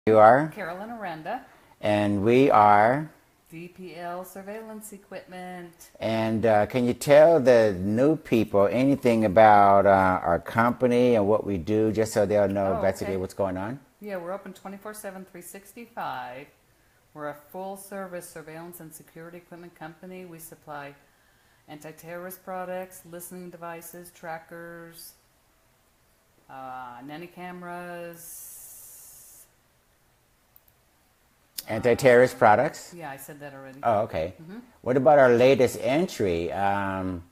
You are? Carolyn Aranda, And we are. DPL Surveillance Equipment. And can you tell the new people anything about our company and what we do, just so they'll know basically what's going on? Yeah, we're open 24/7, 365. We're a full-service surveillance and security equipment company. We supply anti-terrorist products, listening devices, trackers, nanny cameras. Anti-terrorist products? Yeah, I said that already. Oh, okay. What about our latest entry, the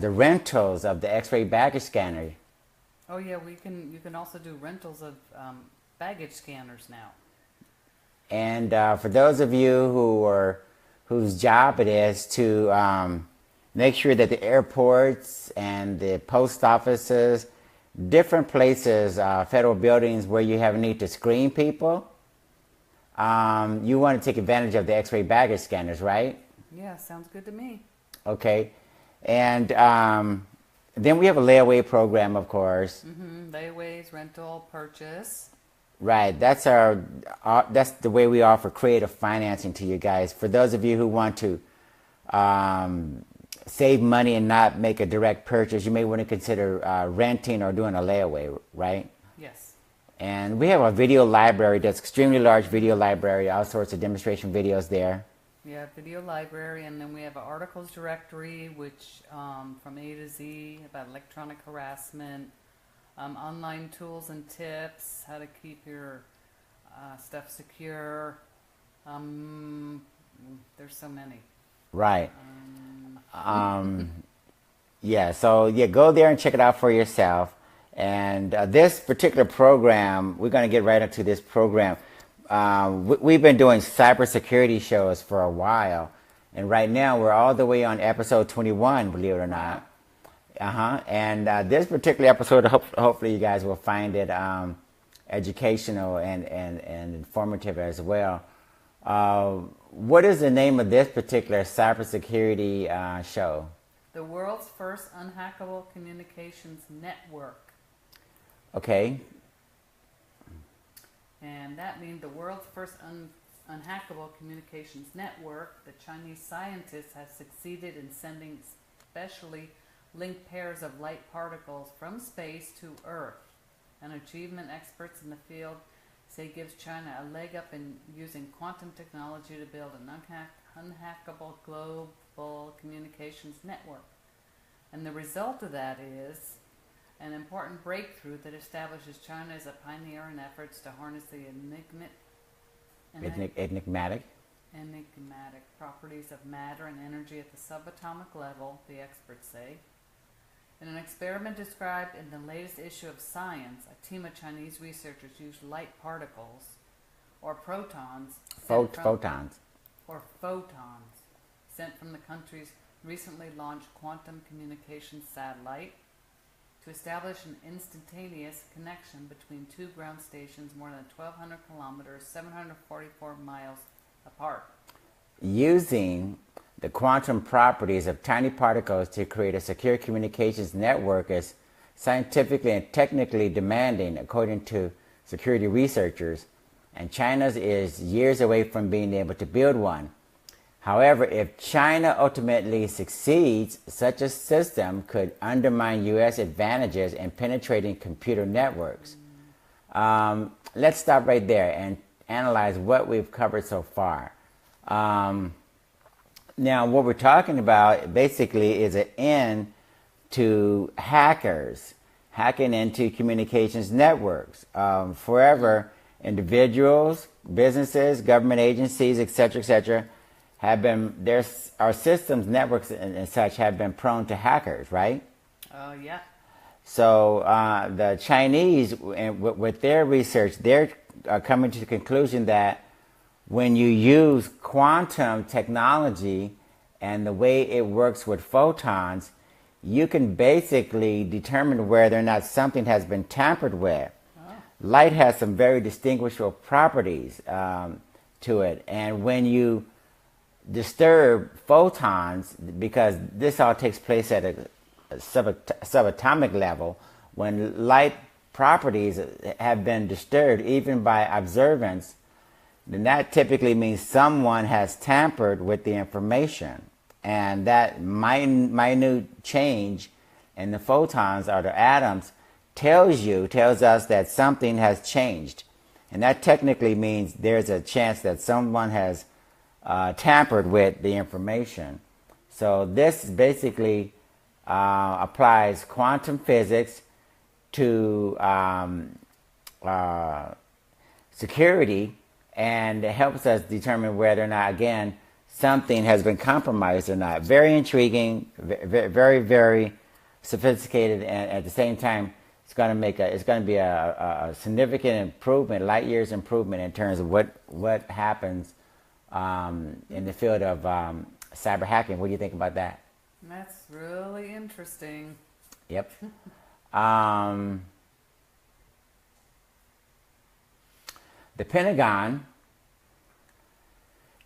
rentals of the X-ray baggage scanner? Oh yeah, you can also do rentals of baggage scanners now. And for those of you whose job it is to make sure that the airports and the post offices, different places, federal buildings where you have a need to screen people, you want to take advantage of the X-ray baggage scanners, right? Yeah, sounds good to me. Okay. And then we have a layaway program, of course. Layaways, rental, purchase. Right. That's the way we offer creative financing to you guys. For those of you who want to save money and not make a direct purchase, you may want to consider renting or doing a layaway, right? Yes. And we have a video library that's extremely large video library, all sorts of demonstration videos there. Yeah, video library, and then we have an articles directory, which from A to Z about electronic harassment, online tools and tips, how to keep your stuff secure. There's so many. Right. Yeah, so yeah, go there and check it out for yourself. And this particular program, we're going to get right into this program. We've been doing cybersecurity shows for a while, and right now we're all the way on episode 21, believe it or not. And this particular episode, hopefully you guys will find it educational and informative as well. What is the name of this particular cybersecurity show? The world's first unhackable communications network. Okay. And that means the world's first unhackable communications network. The Chinese scientists have succeeded in sending specially linked pairs of light particles from space to Earth. An achievement experts in the field say gives China a leg up in using quantum technology to build an unhackable global communications network. And the result of that is an important breakthrough that establishes China as a pioneer in efforts to harness the enigmatic properties of matter and energy at the subatomic level, the experts say. In an experiment described in the latest issue of Science, a team of Chinese researchers used light particles, or photons, sent from the country's recently launched quantum communications satellite to establish an instantaneous connection between two ground stations more than 1,200 kilometers, 744 miles apart. Using the quantum properties of tiny particles to create a secure communications network is scientifically and technically demanding, according to security researchers, and China's is years away from being able to build one. However, if China ultimately succeeds, such a system could undermine U.S. advantages in penetrating computer networks. Let's stop right there and analyze what we've covered so far. Now, what we're talking about basically is an end to hackers hacking into communications networks. Forever, individuals, businesses, government agencies, etc., have been, our systems, networks, and such have been prone to hackers, right? Yeah. So the Chinese, with their research, they're coming to the conclusion that when you use quantum technology and the way it works with photons, you can basically determine whether or not something has been tampered with. Light has some very distinguishable properties to it, and when you disturb photons, because this all takes place at a subatomic level, when light properties have been disturbed even by observance, then that typically means someone has tampered with the information. And that minute change in the photons or the atoms tells us that something has changed. And that technically means there's a chance that someone has tampered with the information. So this basically applies quantum physics to security, and it helps us determine whether or not, again, something has been compromised or not. Very intriguing, very, very sophisticated, and at the same time, it's going to be a significant improvement, light years improvement in terms of what happens in the field of cyber hacking. What do you think about that? That's really interesting. Yep. The Pentagon,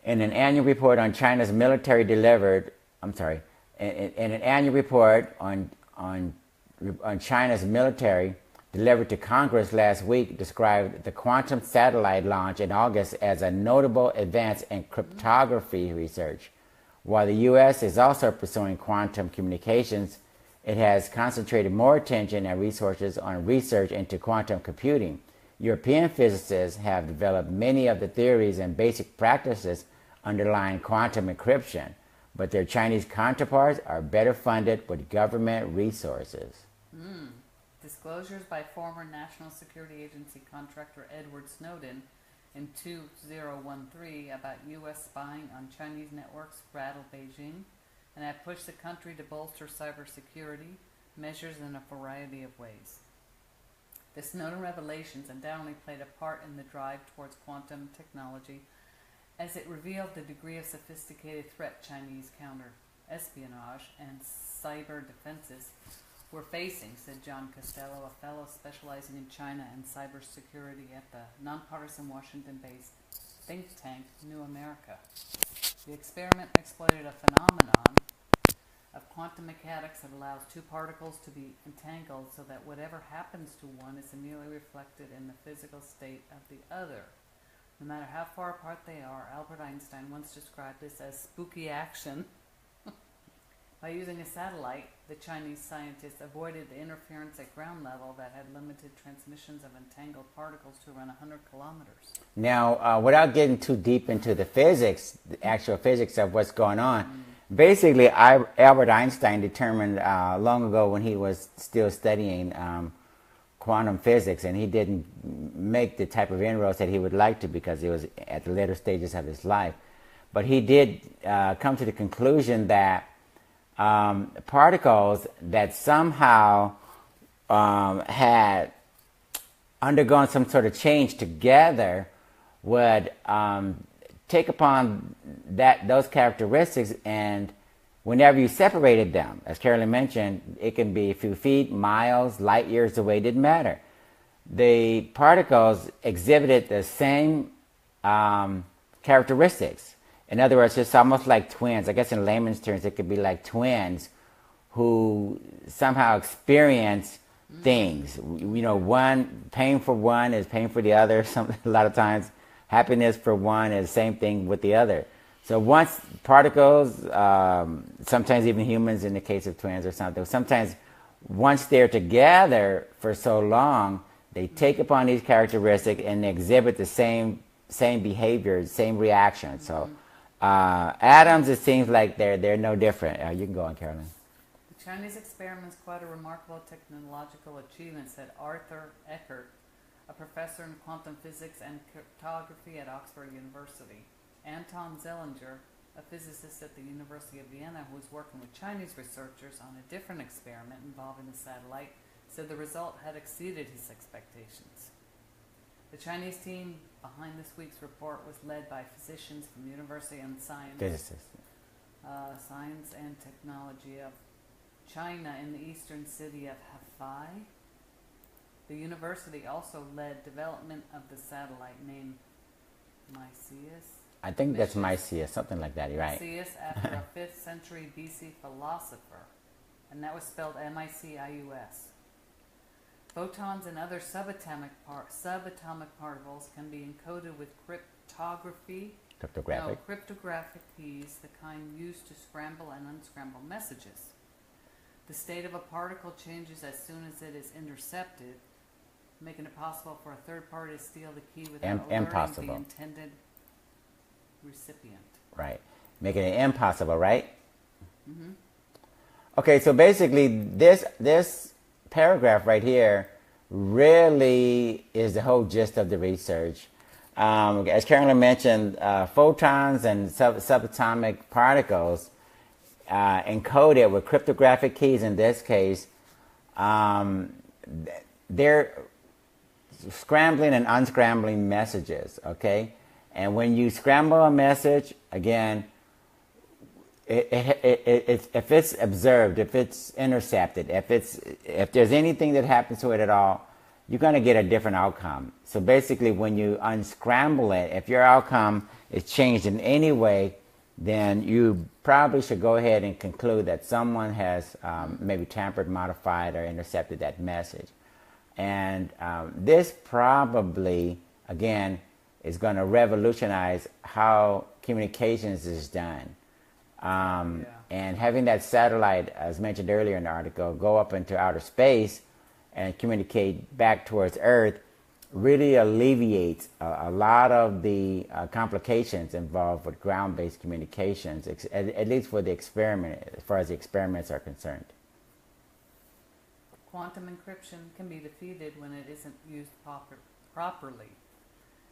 in an annual report on China's military delivered, in an annual report on China's military delivered to Congress last week, described the quantum satellite launch in August as a notable advance in cryptography research. While the U.S. is also pursuing quantum communications, it has concentrated more attention and resources on research into quantum computing. European physicists have developed many of the theories and basic practices underlying quantum encryption, but their Chinese counterparts are better funded with government resources. Disclosures by former National Security Agency contractor Edward Snowden in 2013 about U.S. spying on Chinese networks rattled Beijing and have pushed the country to bolster cybersecurity measures in a variety of ways. The Snowden revelations undoubtedly played a part in the drive towards quantum technology, as it revealed the degree of sophisticated threat Chinese counter-espionage and cyber defenses were facing, said John Costello, a fellow specializing in China and cybersecurity at the nonpartisan Washington-based think tank New America. The experiment exploited a phenomenon of quantum mechanics that allows two particles to be entangled so that whatever happens to one is immediately reflected in the physical state of the other. No matter how far apart they are, Albert Einstein once described this as spooky action. By using a satellite, the Chinese scientists avoided the interference at ground level that had limited transmissions of entangled particles to around 100 kilometers. Now, without getting too deep into the physics, the actual physics of what's going on, basically Albert Einstein determined long ago when he was still studying quantum physics, and he didn't make the type of inroads that he would like to because it was at the later stages of his life. But he did come to the conclusion that particles that somehow had undergone some sort of change together would take upon those characteristics, and whenever you separated them, as Carolyn mentioned, it can be a few feet, miles, light years away, didn't matter. The particles exhibited the same characteristics. In other words, it's almost like twins. I guess in layman's terms, it could be like twins who somehow experience things. You know, pain for one is pain for the other. A lot of times, happiness for one is the same thing with the other. So once particles, sometimes even humans in the case of twins or something, sometimes once they're together for so long, they take upon these characteristics and exhibit the same behavior, same reaction. So atoms, it seems like they're no different. You can go on, Carolyn. The Chinese experiment is quite a remarkable technological achievement, said Arthur Eckert, a professor in quantum physics and cryptography at Oxford University. Anton Zellinger, a physicist at the University of Vienna who was working with Chinese researchers on a different experiment involving the satellite, said the result had exceeded his expectations. The Chinese team behind this week's report was led by physicians from the University of Science and Technology of China in the eastern city of Hefei. The university also led development of the satellite named Myceus. I think that's Myceus, something like that, right? Myceus, after a 5th century BC philosopher, and that was spelled M-I-C-I-U-S. Photons and other subatomic particles can be encoded with cryptographic keys, the kind used to scramble and unscramble messages. The state of a particle changes as soon as it is intercepted, making it possible for a third party to steal the key without alerting the intended recipient. Right. Making it impossible, right? Mm-hmm. Okay, so basically this paragraph right here really is the whole gist of the research. As Carolyn mentioned, photons and subatomic particles encoded with cryptographic keys in this case, they're scrambling and unscrambling messages, okay? And when you scramble a message, again, if it's observed, if it's intercepted, if there's anything that happens to it at all, you're going to get a different outcome. So basically, when you unscramble it, if your outcome is changed in any way, then you probably should go ahead and conclude that someone has maybe tampered, modified, or intercepted that message. And this probably, again, is going to revolutionize how communications is done. And having that satellite, as mentioned earlier in the article, go up into outer space and communicate back towards Earth really alleviates a lot of the complications involved with ground-based communications, at least for the experiment, as far as the experiments are concerned. Quantum encryption can be defeated when it isn't used properly,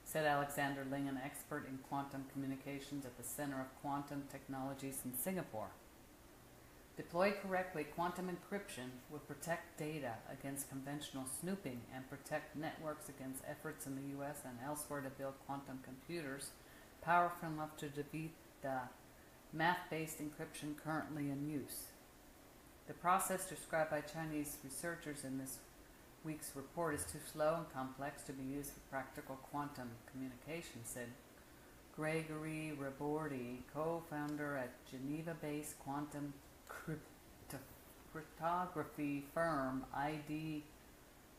said Alexander Ling, an expert in quantum communications at the Center of Quantum Technologies in Singapore. Deployed correctly, quantum encryption would protect data against conventional snooping and protect networks against efforts in the U.S. and elsewhere to build quantum computers powerful enough to defeat the math-based encryption currently in use. The process described by Chinese researchers in this week's report is too slow and complex to be used for practical quantum communication, said Gregory Rabordi, co-founder at Geneva-based quantum cryptography firm ID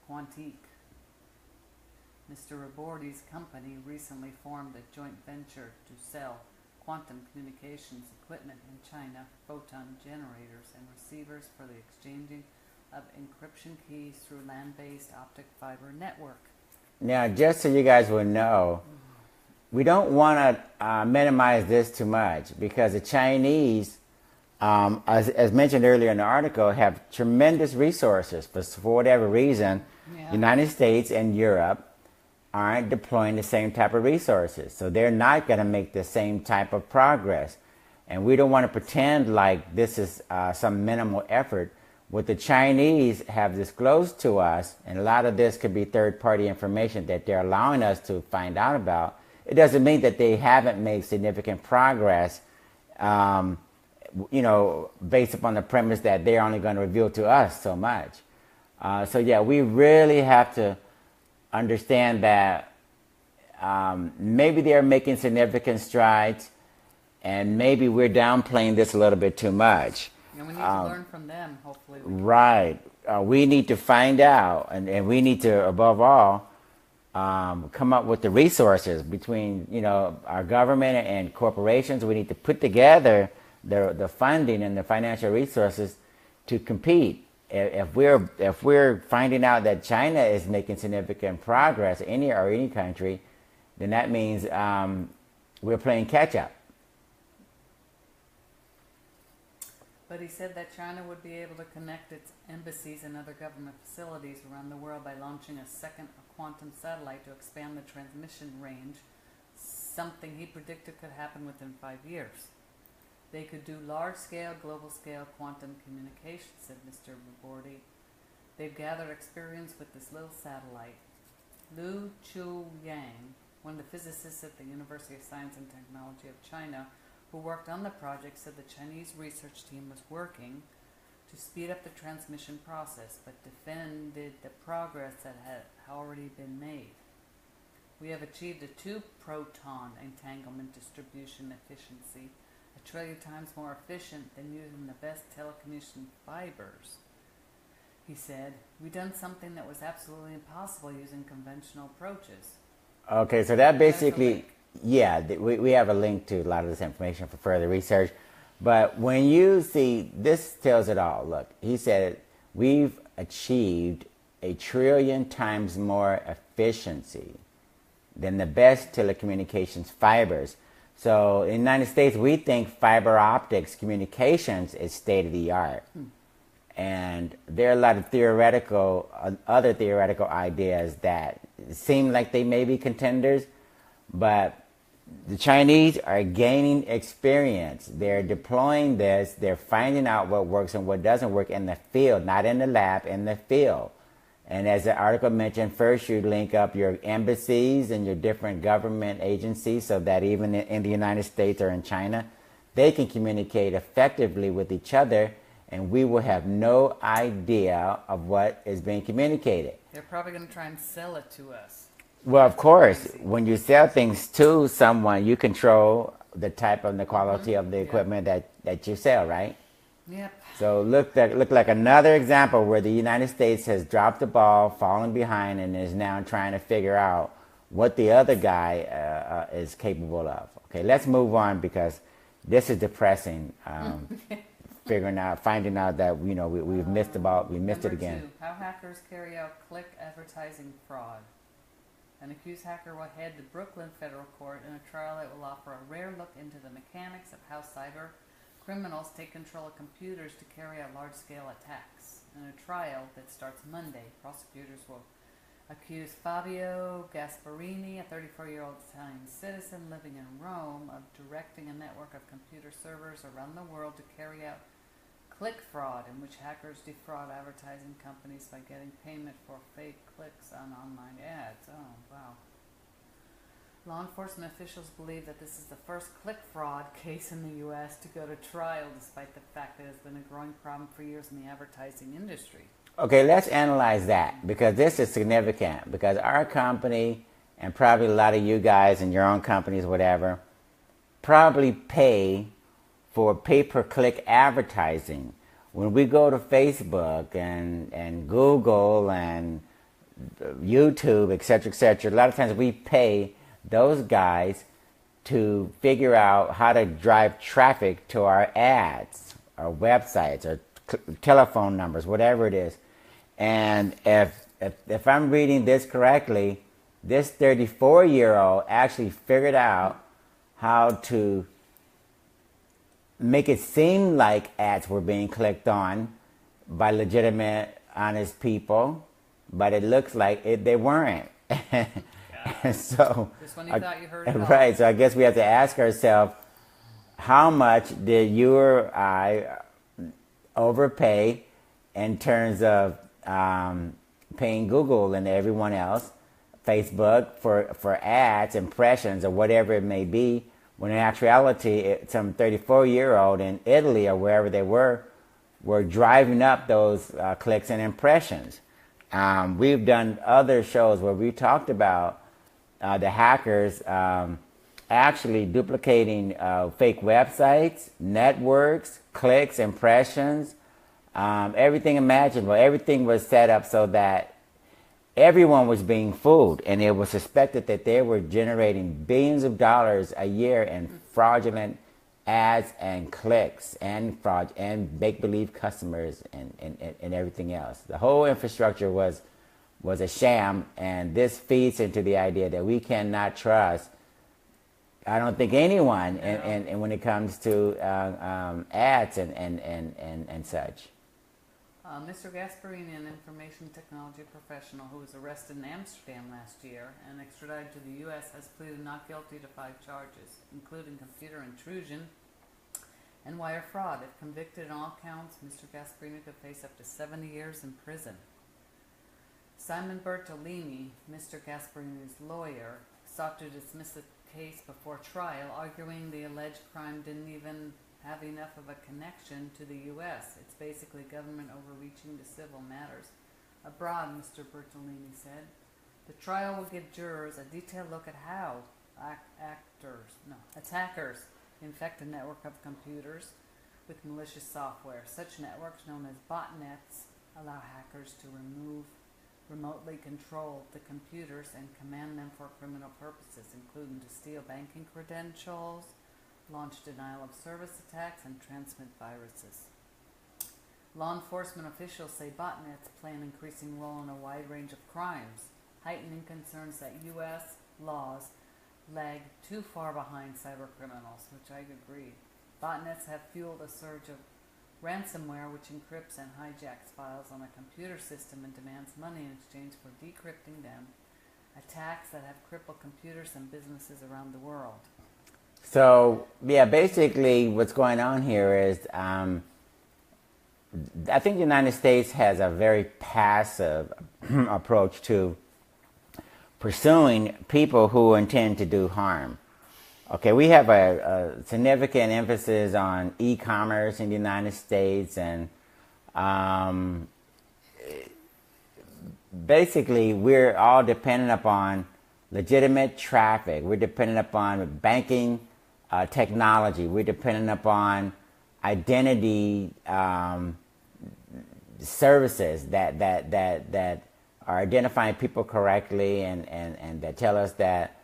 Quantique. Mr. Rabordi's company recently formed a joint venture to sell quantum communications equipment in China, photon generators and receivers for the exchanging of encryption keys through land-based optic fiber network. Now, just so you guys will know, we don't want to minimize this too much, because the Chinese, as mentioned earlier in the article, have tremendous resources. But for whatever reason, the United States and Europe aren't deploying the same type of resources. So they're not going to make the same type of progress. And we don't want to pretend like this is some minimal effort. What the Chinese have disclosed to us, and a lot of this could be third-party information that they're allowing us to find out about, it doesn't mean that they haven't made significant progress, based upon the premise that they're only going to reveal to us so much. So yeah, we really have to understand that maybe they're making significant strides, and maybe we're downplaying this a little bit too much. And we need to learn from them, hopefully. Right. We need to find out, and we need to, above all, come up with the resources between, our government and corporations. We need to put together the funding and the financial resources to compete. If we're finding out that China is making significant progress, any country, then that means we're playing catch up. But he said that China would be able to connect its embassies and other government facilities around the world by launching a second quantum satellite to expand the transmission range, something he predicted could happen within 5 years. They could do large-scale, global-scale quantum communications, said Mr. Rabordi. They've gathered experience with this little satellite. Lu Chu-yang, one of the physicists at the University of Science and Technology of China, who worked on the project, said the Chinese research team was working to speed up the transmission process, but defended the progress that had already been made. We have achieved a 2-proton entanglement distribution efficiency, 1 trillion times more efficient than using the best telecommunication fibers. he said. "We done something that was absolutely impossible using conventional approaches." Okay, so that There's a basically, link. yeah, we have a link to a lot of this information for further research. But when you see, this tells it all. Look, he said, we've achieved 1,000,000,000,000 times more efficiency than the best telecommunications fibers. So in the United States, we think fiber optics communications is state of the art. And there are a lot of other theoretical ideas that seem like they may be contenders, but the Chinese are gaining experience. They're deploying this. They're finding out what works and what doesn't work in the field, not in the lab, in the field. And as the article mentioned, first you link up your embassies and your different government agencies so that even in the United States or in China, they can communicate effectively with each other, and we will have no idea of what is being communicated. They're probably going to try and sell it to us. Well, of course, when you sell things to someone, you control the type and the quality of the equipment that you sell, right? Yep. So look like another example where the United States has dropped the ball, fallen behind, and is now trying to figure out what the other guy is capable of. Okay, let's move on because this is depressing. Finding out that we've missed it again. 2, how hackers carry out click advertising fraud. An accused hacker will head to Brooklyn federal court in a trial that will offer a rare look into the mechanics of how cyber criminals take control of computers to carry out large-scale attacks. In a trial that starts Monday, prosecutors will accuse Fabio Gasparini, a 34-year-old Italian citizen living in Rome, of directing a network of computer servers around the world to carry out click fraud, in which hackers defraud advertising companies by getting payment for fake clicks on online ads. Oh, wow. Law enforcement officials believe that this is the first click fraud case in the U.S. to go to trial, despite the fact that it has been a growing problem for years in the advertising industry. Okay, let's analyze that because this is significant because our company and probably a lot of you guys and your own companies, whatever, probably pay for pay-per-click advertising. When we go to Facebook and Google and YouTube, etc., a lot of times we pay those guys to figure out how to drive traffic to our ads, our websites, our telephone numbers, whatever it is. And if I'm reading this correctly, this 34-year-old actually figured out how to make it seem like ads were being clicked on by legitimate, honest people, but it looks like they weren't. So, Just when you thought you heard it all. right, so I guess we have to ask ourselves, how much did you or I overpay in terms of paying Google and everyone else, Facebook, for ads, impressions, or whatever it may be, when in actuality, some 34-year-old in Italy or wherever they were driving up those clicks and impressions. We've done other shows where we talked about the hackers actually duplicating fake websites, networks, clicks, impressions, everything imaginable. Everything was set up so that everyone was being fooled, and it was suspected that they were generating billions of dollars a year in fraudulent ads and clicks and fraud and make-believe customers and everything else. The whole infrastructure was a sham, and this feeds into the idea that we cannot trust, I don't think, anyone and when it comes to ads and such. Mr. Gasparini, an information technology professional who was arrested in Amsterdam last year and extradited to the U.S., has pleaded not guilty to 5 charges, including computer intrusion and wire fraud. If convicted on all counts, Mr. Gasparini could face up to 70 years in prison. Simon Bertolini, Mr. Gasparini's lawyer, sought to dismiss the case before trial, arguing the alleged crime didn't even have enough of a connection to the U.S. It's basically government overreaching to civil matters abroad, Mr. Bertolini said. The trial will give jurors a detailed look at how attackers infect a network of computers with malicious software. Such networks, known as botnets, allow hackers to remotely control the computers and command them for criminal purposes, including to steal banking credentials, launch denial of service attacks, and transmit viruses. Law enforcement officials say botnets play an increasing role in a wide range of crimes, heightening concerns that U.S. laws lag too far behind cybercriminals, which I agree. Botnets have fueled a surge of ransomware, which encrypts and hijacks files on a computer system and demands money in exchange for decrypting them. Attacks that have crippled computers and businesses around the world. So, yeah, basically what's going on here is I think the United States has a very passive approach to pursuing people who intend to do harm. Okay, we have a significant emphasis on e-commerce in the United States, and basically we're all dependent upon legitimate traffic. We're dependent upon banking technology. We're dependent upon identity services that are identifying people correctly and that tell us that,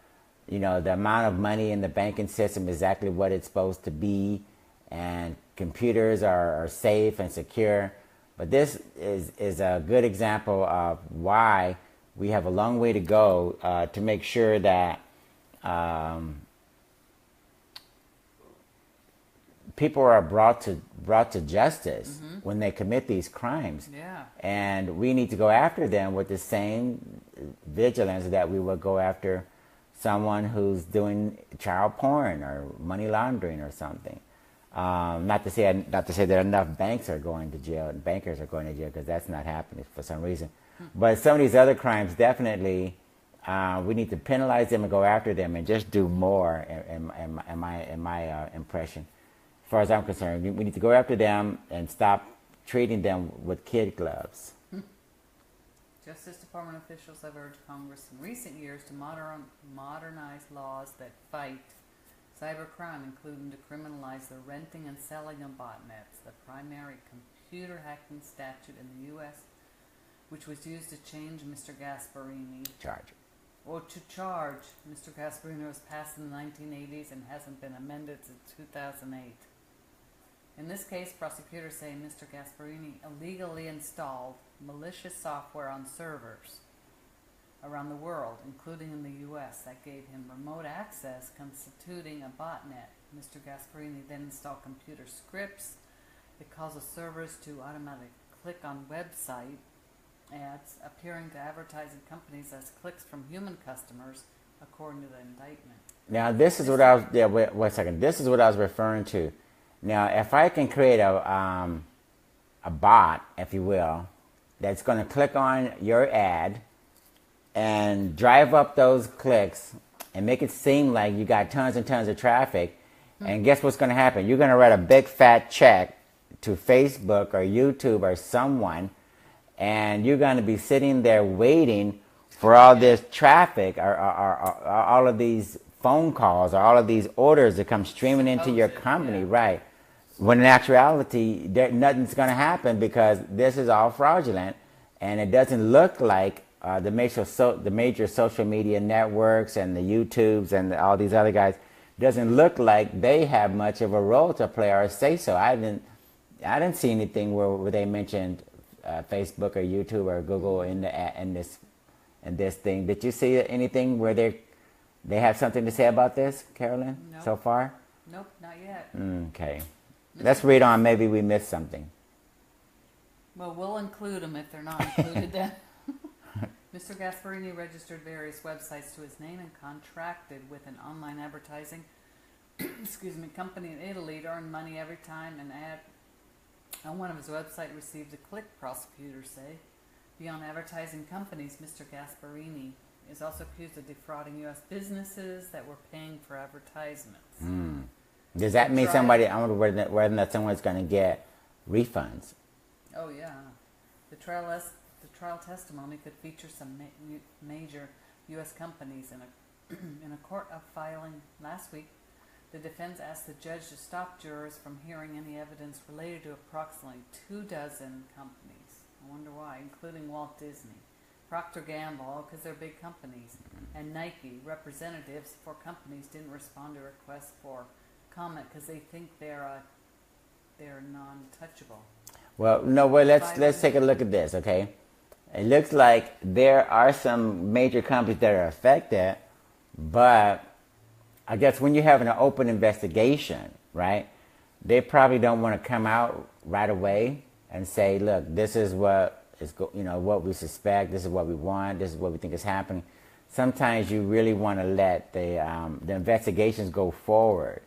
you know, the amount of money in the banking system is exactly what it's supposed to be, and computers are safe and secure. But this is a good example of why we have a long way to go to make sure that people are brought to justice when they commit these crimes. Yeah. And we need to go after them with the same vigilance that we would go after someone who's doing child porn or money laundering or something. Not to say that enough banks are going to jail and bankers are going to jail, because that's not happening for some reason. But some of these other crimes, definitely, we need to penalize them and go after them and just do more. In my impression, as far as I'm concerned, we need to go after them and stop treating them with kid gloves. Justice Department officials have urged Congress in recent years to modernize laws that fight cybercrime, including to criminalize the renting and selling of botnets, the primary computer hacking statute in the U.S., which was used to change Mr. Gasparini. To charge Mr. Gasparini, was passed in the 1980s and hasn't been amended since 2008. In this case, prosecutors say Mr. Gasparini illegally installed malicious software on servers around the world, including in the U.S., that gave him remote access, constituting a botnet. Mr. Gasparini then installed computer scripts that causes servers to automatically click on website ads, appearing to advertising companies as clicks from human customers, according to the indictment. Now, this is what I was. Yeah, wait a second. This is what I was referring to. Now, if I can create a bot, if you will, that's going to click on your ad and drive up those clicks and make it seem like you got tons and tons of traffic, and guess what's going to happen? You're going to write a big fat check to Facebook or YouTube or someone, and you're going to be sitting there waiting for all this traffic or all of these phone calls or all of these orders to come streaming into your company, right? When in actuality, nothing's going to happen, because this is all fraudulent, and it doesn't look like the major social media networks and the YouTubes and all these other guys, doesn't look like they have much of a role to play or say so. I didn't see anything where they mentioned Facebook or YouTube or Google in this thing. Did you see anything where they have something to say about this, Carolyn? Nope. So far? Nope, not yet. Okay. Let's read on. Maybe we missed something. Well, we'll include them if they're not included then. Mr. Gasparini registered various websites to his name and contracted with an online advertising company in Italy to earn money every time an ad on one of his websites received a click, prosecutors say. Beyond advertising companies, Mr. Gasparini is also accused of defrauding U.S. businesses that were paying for advertisements. Does that mean somebody, I wonder whether someone's going to get refunds? Oh, yeah. The trial testimony could feature some major U.S. companies. In a court of filing last week, the defense asked the judge to stop jurors from hearing any evidence related to approximately 24 companies. I wonder why, including Walt Disney, Procter & Gamble, because they're big companies, and Nike. Representatives for companies didn't respond to requests for comment because they think they're non-touchable. Well, no, well, let's take a look at this, okay? It looks like there are some major companies that are affected, but I guess when you're having an open investigation, right, they probably don't want to come out right away and say, look, this is what is, what we suspect, this is what we want, this is what we think is happening. Sometimes you really want to let the investigations go forward.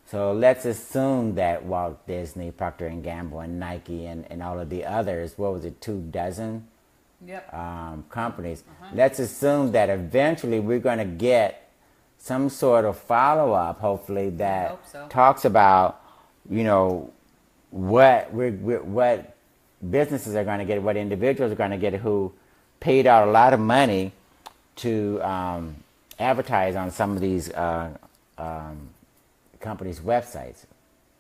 So let's assume that Walt Disney, Procter & Gamble, and Nike, and all of the others, what was it, 24 Yep. companies. Let's assume that eventually we're going to get some sort of follow-up, hopefully, that talks about, what businesses are going to get, what individuals are going to get who paid out a lot of money to advertise on some of these companies' websites.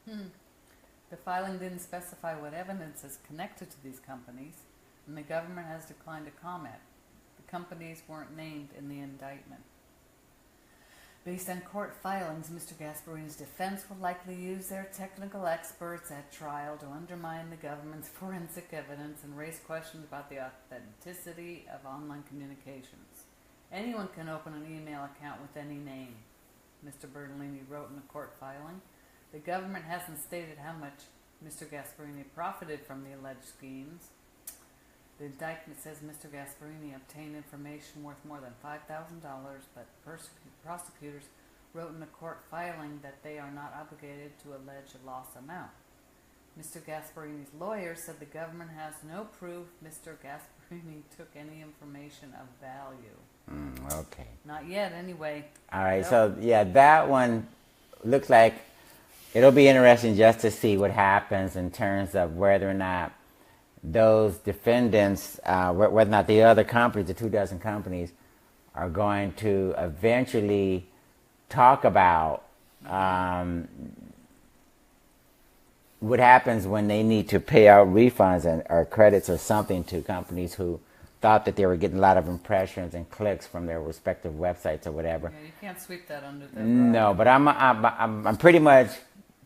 The filing didn't specify what evidence is connected to these companies, and the government has declined to comment. The companies weren't named in the indictment. Based on court filings, Mr. Gasparini's defense will likely use their technical experts at trial to undermine the government's forensic evidence and raise questions about the authenticity of online communications. Anyone can open an email account with any name, Mr. Bertolini wrote in a court filing. The government hasn't stated how much Mr. Gasparini profited from the alleged schemes. The indictment says Mr. Gasparini obtained information worth more than $5,000, but prosecutors wrote in a court filing that they are not obligated to allege a loss amount. Mr. Gasparini's lawyer said the government has no proof Mr. Gasparini took any information of value. Okay. Not yet, anyway. All right, so yeah, that one looks like it'll be interesting just to see what happens in terms of whether or not those defendants, whether or not the other companies, the 24 companies, are going to eventually talk about what happens when they need to pay out refunds or credits or something to companies who thought that they were getting a lot of impressions and clicks from their respective websites or whatever. Yeah, you can't sweep that under the rug. No, but I'm pretty much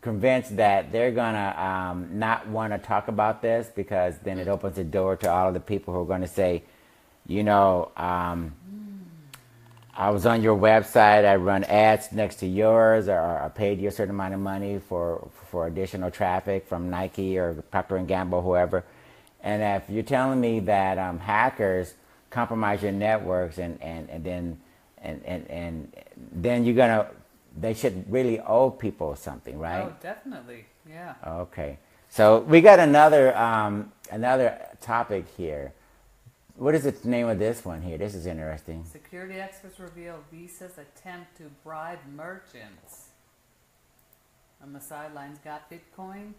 convinced that they're gonna not want to talk about this, because then it opens the door to all of the people who are going to say, I was on your website, I run ads next to yours, or I paid you a certain amount of money for additional traffic from Nike or Procter & Gamble, whoever. And if you're telling me that hackers compromise your networks and then you're gonna, they should really owe people something, right? Oh, definitely, yeah. Okay, so we got another topic here. What is the name of this one here? This is interesting. Security experts reveal Visa's attempt to bribe merchants. On the sidelines, got Bitcoin?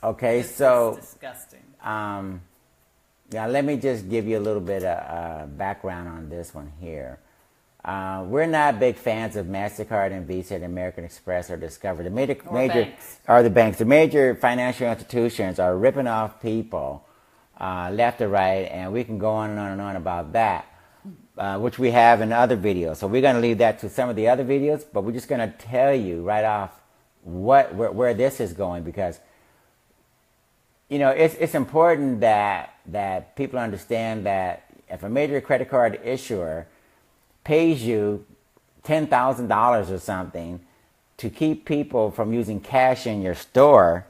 Okay, This so is disgusting. yeah, let me just give you a little bit of background on this one here. We're not big fans of MasterCard and Visa and American Express or Discover. The major banks. The major financial institutions are ripping off people left or right, and we can go on and on and on about that, which we have in other videos. So we're going to leave that to some of the other videos, but we're just going to tell you right off where this is going, because it's important that people understand that if a major credit card issuer pays you $10,000 or something to keep people from using cash in your store,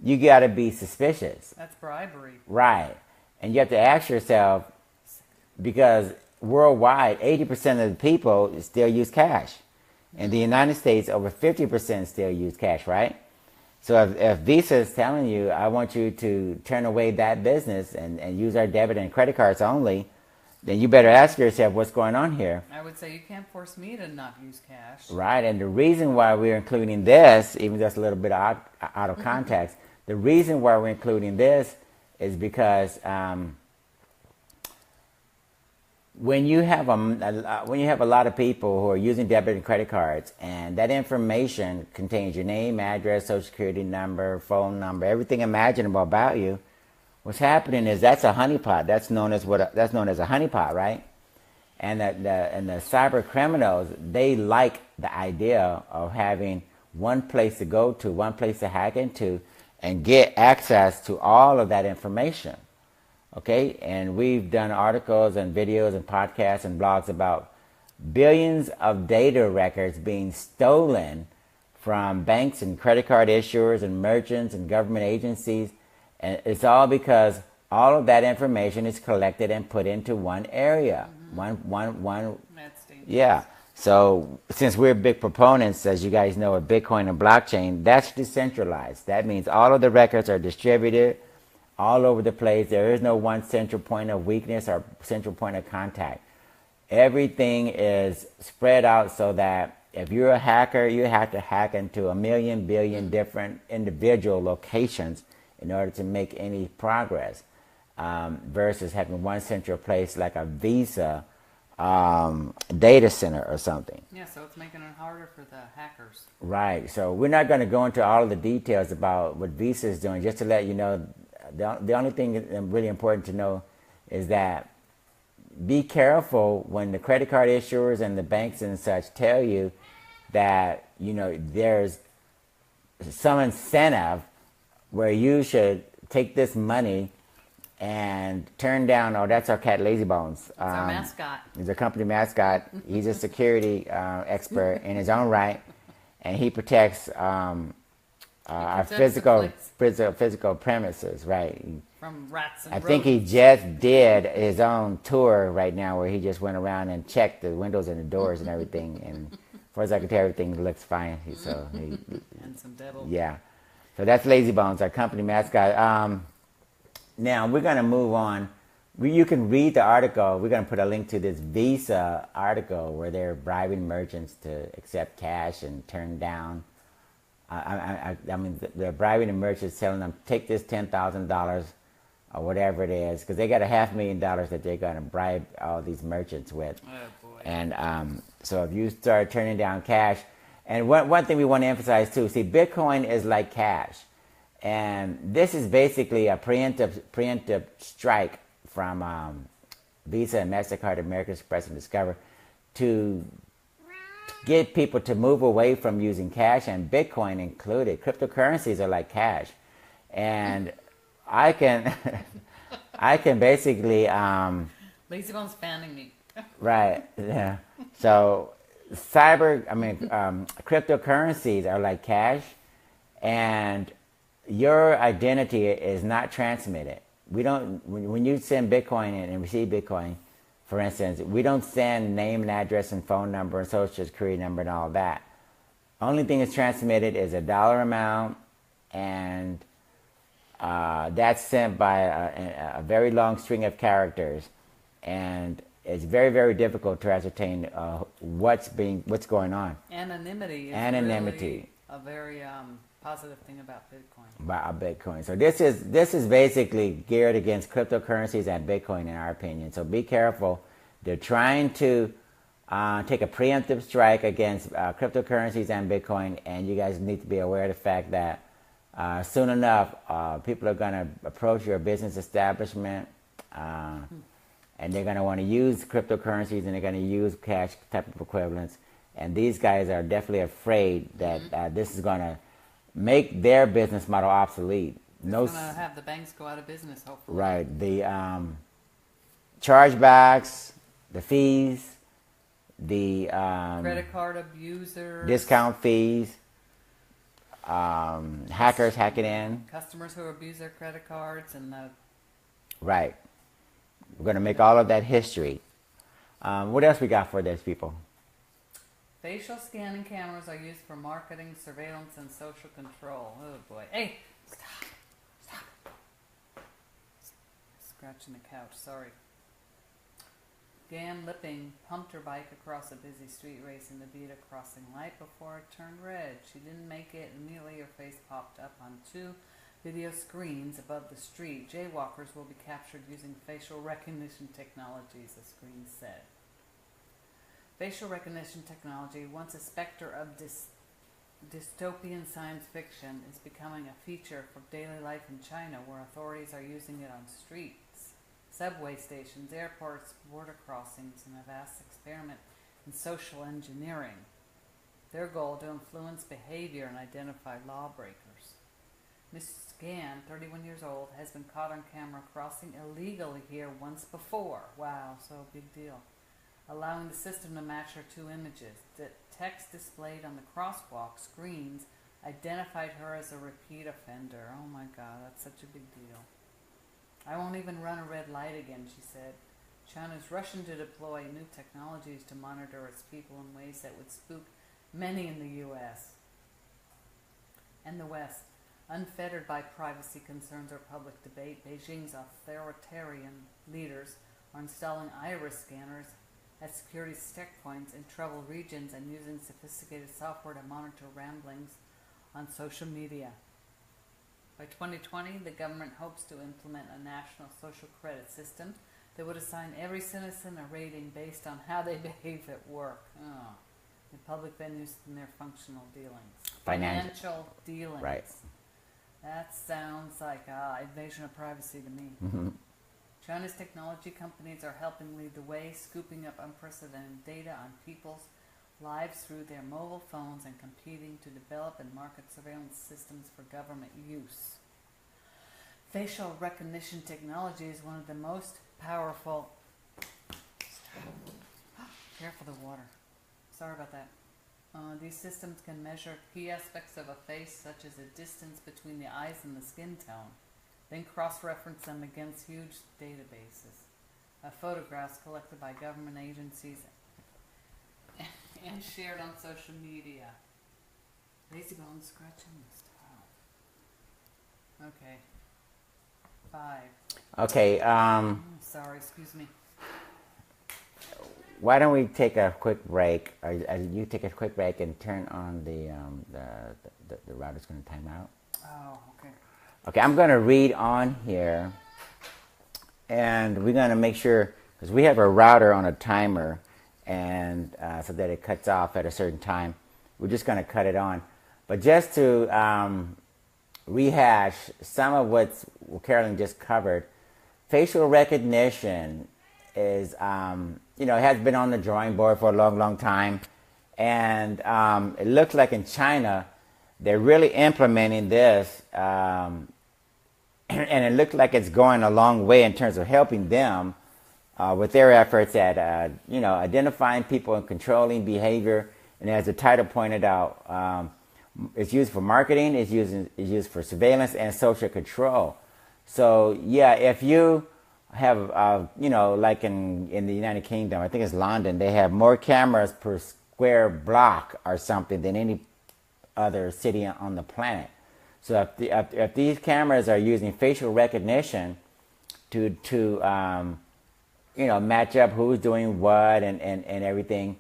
you got to be suspicious. That's bribery. Right. And you have to ask yourself, because worldwide, 80% of the people still use cash. In the United States, over 50% still use cash, right? So if Visa is telling you, I want you to turn away that business and use our debit and credit cards only, then you better ask yourself what's going on here. I would say you can't force me to not use cash. Right, and the reason why we're including this, even though it's a little bit out of context, the reason why we're including this is because when you have a lot of people who are using debit and credit cards, and that information contains your name, address, social security number, phone number, everything imaginable about you, what's happening is that's a honeypot. That's known as that's known as a honeypot, right? And the cyber criminals, they like the idea of having one place to go to, one place to hack into, and get access to all of that information. Okay, and we've done articles and videos and podcasts and blogs about billions of data records being stolen from banks and credit card issuers and merchants and government agencies. And it's all because all of that information is collected and put into one area. One. That's dangerous. Yeah. So since we're big proponents, as you guys know, of Bitcoin and blockchain, that's decentralized. That means all of the records are distributed all over the place. There is no one central point of weakness or central point of contact. Everything is spread out so that if you're a hacker, you have to hack into a million, billion different individual locations in order to make any progress, versus having one central place like a Visa data center or something. Yeah, so it's making it harder for the hackers. Right. So we're not going to go into all of the details about what Visa is doing. Just to let you know, the only thing that's really important to know is that be careful when the credit card issuers and the banks and such tell you that, you know, there's some incentive where you should take this money and turn down. Oh, that's our cat Lazy Bones. It's our mascot. He's a company mascot. He's a security expert in his own right, and he protects our physical premises, right? From rats and I think he just did his own tour right now where he just went around and checked the windows and the doors and everything. And as far as I can tell, everything looks fine. And some devil. Yeah. So that's Lazy Bones, our company mascot. Now we're going to move on. You can read the article. We're going to put a link to this Visa article where they're bribing merchants to accept cash and turn down. I mean, they're bribing the merchants, telling them, take this $10,000 or whatever it is, because they got $500,000 that they're going to bribe all these merchants with. Oh, boy. And so if you start turning down cash, and one thing we want to emphasize too, see, Bitcoin is like cash. And this is basically a preemptive strike from Visa and MasterCard, American Express, and Discover to get people to move away from using cash, and Bitcoin included. Cryptocurrencies are like cash. And I can basically Lazy Bone's fanning me. right, yeah. So cryptocurrencies are like cash, and your identity is not transmitted. We don't, when you send Bitcoin and receive Bitcoin, for instance, we don't send name and address and phone number and social security number and all that. Only thing that's transmitted is a dollar amount, and that's sent by a very long string of characters, and it's very, very difficult to ascertain what's going on. Anonymity is really a very positive thing about Bitcoin. About Bitcoin. So this is basically geared against cryptocurrencies and Bitcoin, in our opinion. So be careful. They're trying to take a preemptive strike against cryptocurrencies and Bitcoin, and you guys need to be aware of the fact that soon enough, people are going to approach your business establishment, and they're going to want to use cryptocurrencies, and they're going to use cash type of equivalents. And these guys are definitely afraid that this is going to make their business model obsolete. It's going to have the banks go out of business, hopefully. Right. The chargebacks, the fees, the credit card abusers, discount fees, hackers hacking in, customers who abuse their credit cards, and right. We're going to make all of that history. What else we got for this, people? facial scanning cameras are used for marketing, surveillance, and social control. Oh boy. Hey, stop. Scratching the couch, sorry. Gan Liping pumped her bike across a busy street racing to beat a crossing light before it turned red. She didn't make it. Immediately her face popped up on two video screens above the street. Jaywalkers will be captured using facial recognition technologies, the screen said. Facial recognition technology, once a specter of dystopian science fiction is becoming a feature for daily life in China, where authorities are using it on streets, subway stations, airports, border crossings, in a vast experiment in social engineering. Their goal to influence behavior and identify lawbreakers. Mrs. Gan, 31 years old, has been caught on camera crossing illegally here once before. Wow, so big deal. Allowing the system to match her two images. The text displayed on the crosswalk screens identified her as a repeat offender. Oh my God, that's such a big deal. I won't even run a red light again, she said. China is rushing to deploy new technologies to monitor its people in ways that would spook many in the U.S. and the West. Unfettered by privacy concerns or public debate, Beijing's authoritarian leaders are installing iris scanners at security checkpoints in troubled regions and using sophisticated software to monitor ramblings on social media. By 2020, the government hopes to implement a national social credit system that would assign every citizen a rating based on how they behave at work. In public venues and their functional dealings. Financial dealings. Right. That sounds like invasion of privacy to me. Mm-hmm. China's technology companies are helping lead the way, scooping up unprecedented data on people's lives through their mobile phones and competing to develop and market surveillance systems for government use. Facial recognition technology is one of the most powerful... Careful the water. Sorry about that. These systems can measure key aspects of a face, such as the distance between the eyes and the skin tone, then cross-reference them against huge databases. Photographs collected by government agencies and shared on social media. Lazy bone scratching this towel. Okay. 5. Okay. Sorry, excuse me. Why don't we take a quick break? You take a quick break and turn on the router's going to time out. Oh, okay. Okay, I'm going to read on here, and we're going to make sure, because we have a router on a timer, and so that it cuts off at a certain time. We're just going to cut it on. But just to rehash some of what Carolyn just covered, facial recognition is, has been on the drawing board for a long, long time. And it looks like in China, they're really implementing this. And it looks like it's going a long way in terms of helping them with their efforts at, identifying people and controlling behavior. And as the title pointed out, it's used for marketing, it's used for surveillance and social control. So, yeah, if you have, like in the United Kingdom, I think it's London, they have more cameras per square block or something than any other city on the planet. So if these cameras are using facial recognition to match up who's doing what and everything,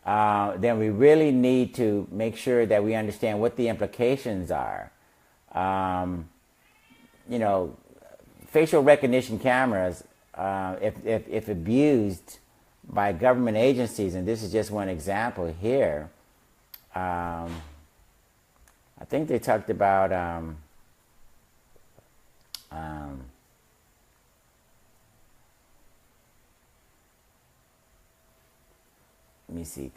then we really need to make sure that we understand what the implications are. Facial recognition cameras, if abused by government agencies, and this is just one example here, I think they talked about let me see.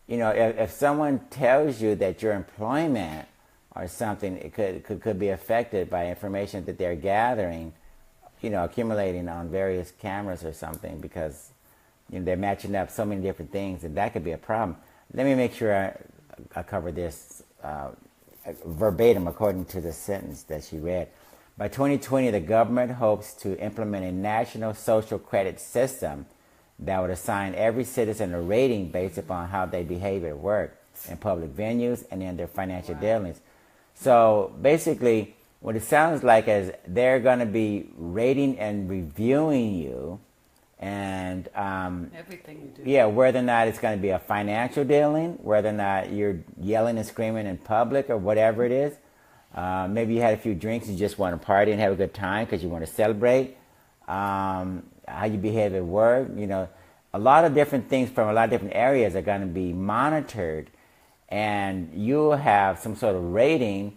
If someone tells you that your employment or something, it could be affected by information that they're gathering, accumulating on various cameras or something, because they're matching up so many different things, and that could be a problem. Let me make sure I cover this verbatim according to the sentence that she read. By 2020, the government hopes to implement a national social credit system that would assign every citizen a rating based upon how they behave at work, in public venues, and in their financial dealings. So basically, what it sounds like is they're going to be rating and reviewing you, and everything you do. Yeah, whether or not it's going to be a financial dealing, whether or not you're yelling and screaming in public or whatever it is. Maybe you had a few drinks, you just want to party and have a good time because you want to celebrate. How you behave at work, a lot of different things from a lot of different areas are going to be monitored, and you'll have some sort of rating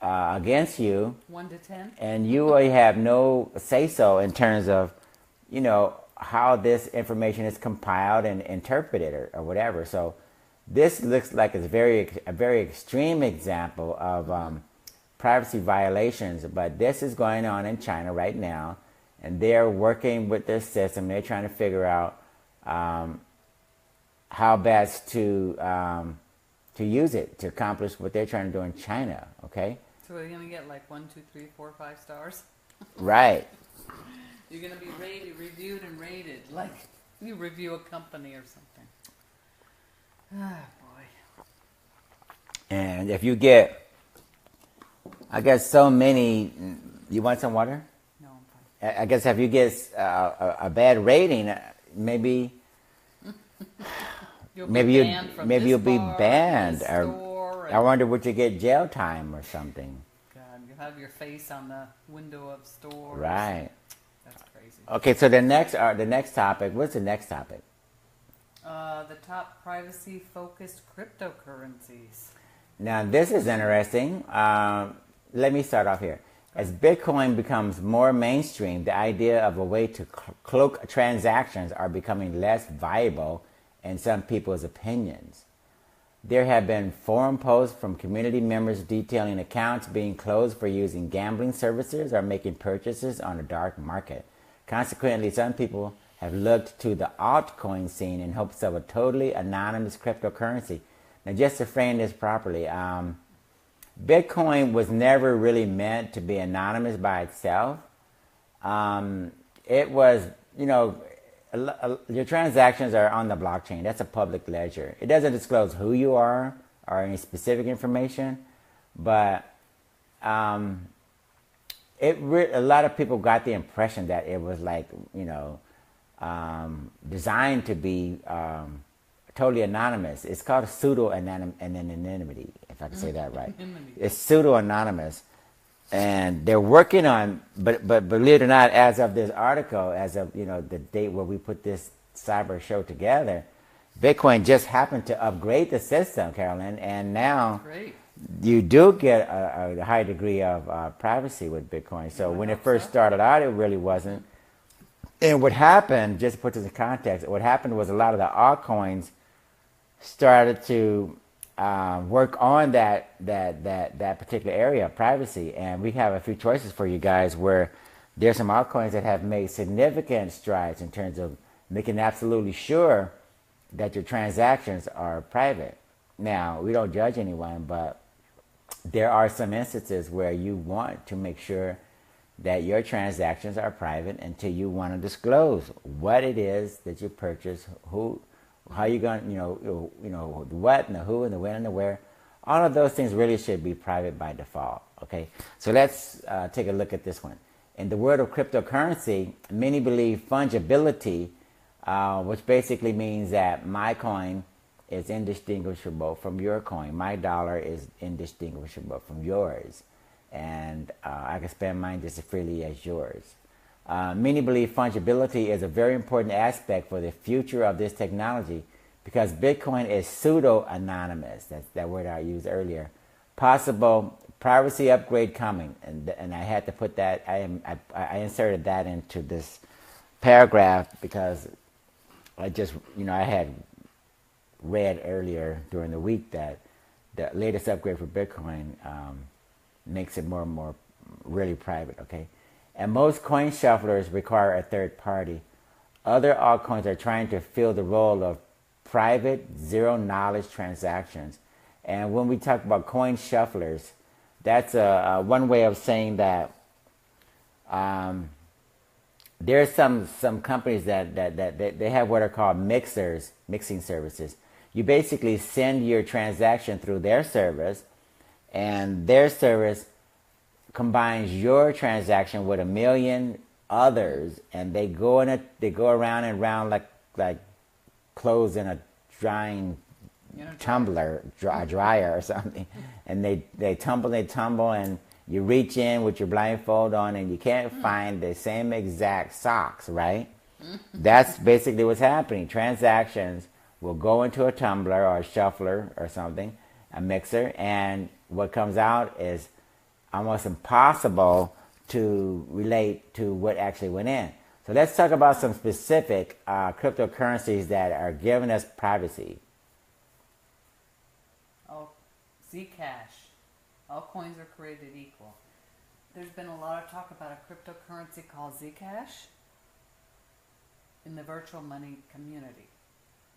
against you. 1 to 10. And you will have no say-so in terms of, how this information is compiled and interpreted or whatever. So this looks like it's a very extreme example of privacy violations, but this is going on in China right now, and they're working with this system. They're trying to figure out how best to use it to accomplish what they're trying to do in China. Okay. So we're gonna get like 1, 2, 3, 4, 5 stars. Right. You're gonna be reviewed and rated like you review a company or something. Ah, boy. And if you get, I guess, so many, you want some water? No, I'm fine. I guess if you get a bad rating, maybe you'll be banned, or I wonder would you get jail time or something. God, you have your face on the window of stores. Right. That's crazy. Okay, so the next topic. What's the next topic? The top privacy-focused cryptocurrencies. Now this is interesting. Let me start off here. As Bitcoin becomes more mainstream, the idea of a way to cloak transactions are becoming less viable in some people's opinions. There have been forum posts from community members detailing accounts being closed for using gambling services or making purchases on the dark market. Consequently, some people have looked to the altcoin scene in hopes of a totally anonymous cryptocurrency. Now, just to frame this properly, Bitcoin was never really meant to be anonymous by itself. It was, your transactions are on the blockchain. That's a public ledger. It doesn't disclose who you are or any specific information, but a lot of people got the impression that it was like, designed to be totally anonymous. It's called pseudo-anonymity, if I can say that right. It's pseudo-anonymous. And they're working on, but believe it or not, as of this article, as of the date where we put this cyber show together, Bitcoin just happened to upgrade the system, Carolyn, and now you do get a high degree of privacy with Bitcoin. So when it first started out, it really wasn't. And what happened, just to put this in context, what happened was a lot of the altcoins started to work on that particular area of privacy, and we have a few choices for you guys where there's some altcoins that have made significant strides in terms of making absolutely sure that your transactions are private. Now, we don't judge anyone, but there are some instances where you want to make sure that your transactions are private until you want to disclose what it is that you purchase, how you going, the what and the who and the when and the where. All of those things really should be private by default. Okay, so let's take a look at this one. In the world of cryptocurrency, many believe fungibility, which basically means that my coin is indistinguishable from your coin. My dollar is indistinguishable from yours, and I can spend mine just as freely as yours. Many believe fungibility is a very important aspect for the future of this technology because Bitcoin is pseudo-anonymous. That's that word I used earlier. Possible privacy upgrade coming, and I had to put that. I inserted that into this paragraph because I just I had read earlier during the week that the latest upgrade for Bitcoin makes it more and more really private. Okay. And most coin shufflers require a third party. Other altcoins are trying to fill the role of private, zero-knowledge transactions. And when we talk about coin shufflers, that's one way of saying that there's some companies that they have what are called mixing services. You basically send your transaction through their service, and their service combines your transaction with 1 million others, and they go around and round like clothes in a drying tumbler, dryer or something, and they tumble, and you reach in with your blindfold on, and you can't find the same exact socks, right? That's basically what's happening. Transactions will go into a tumbler or a shuffler or something, a mixer, and what comes out is almost impossible to relate to what actually went in. So let's talk about some specific cryptocurrencies that are giving us privacy. Oh, Zcash. All coins are created equal. There's been a lot of talk about a cryptocurrency called Zcash in the virtual money community.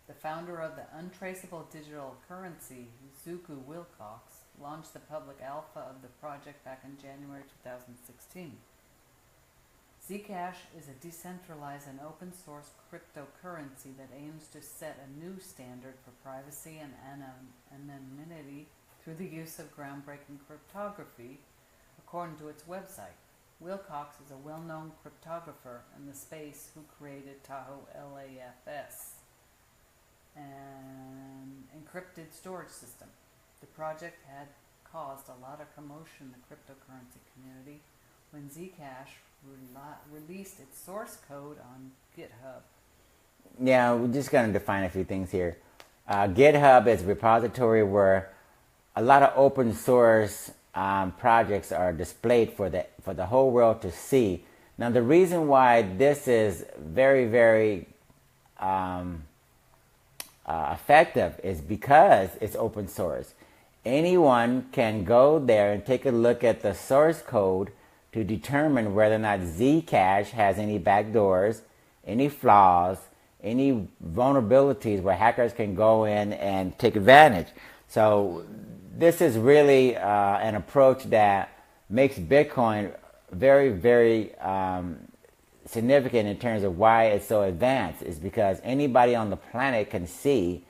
The founder of the untraceable digital currency, Zuku Wilcox, launched the public alpha of the project back in January 2016. Zcash is a decentralized and open source cryptocurrency that aims to set a new standard for privacy and anonymity through the use of groundbreaking cryptography, according to its website. Wilcox is a well-known cryptographer in the space who created Tahoe LAFS, an encrypted storage system. The project had caused a lot of commotion in the cryptocurrency community when Zcash released its source code on GitHub. Yeah, we're just going to define a few things here. GitHub is a repository where a lot of open source projects are displayed for the whole world to see. Now, the reason why this is very, very effective is because it's open source. Anyone can go there and take a look at the source code to determine whether or not Zcash has any backdoors, any flaws, any vulnerabilities where hackers can go in and take advantage. So this is really an approach that makes Bitcoin very, very significant in terms of why it's so advanced. Is because anybody on the planet can see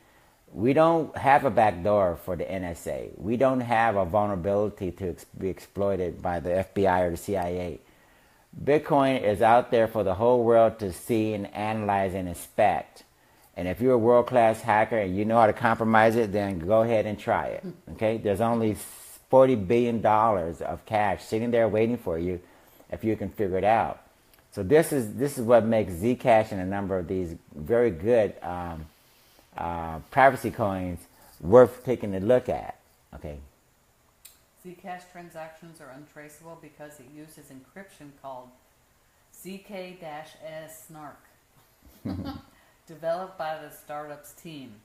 we don't have a backdoor for the NSA. We don't have a vulnerability to be exploited by the FBI or the CIA. Bitcoin is out there for the whole world to see and analyze and inspect. And if you're a world-class hacker and you know how to compromise it, then go ahead and try it. Okay? There's only $40 billion of cash sitting there waiting for you if you can figure it out. So this is what makes Zcash and a number of these very good privacy coins worth taking a look at. Okay. Zcash transactions are untraceable because it uses encryption called ZK-S snark, developed by the startup's team.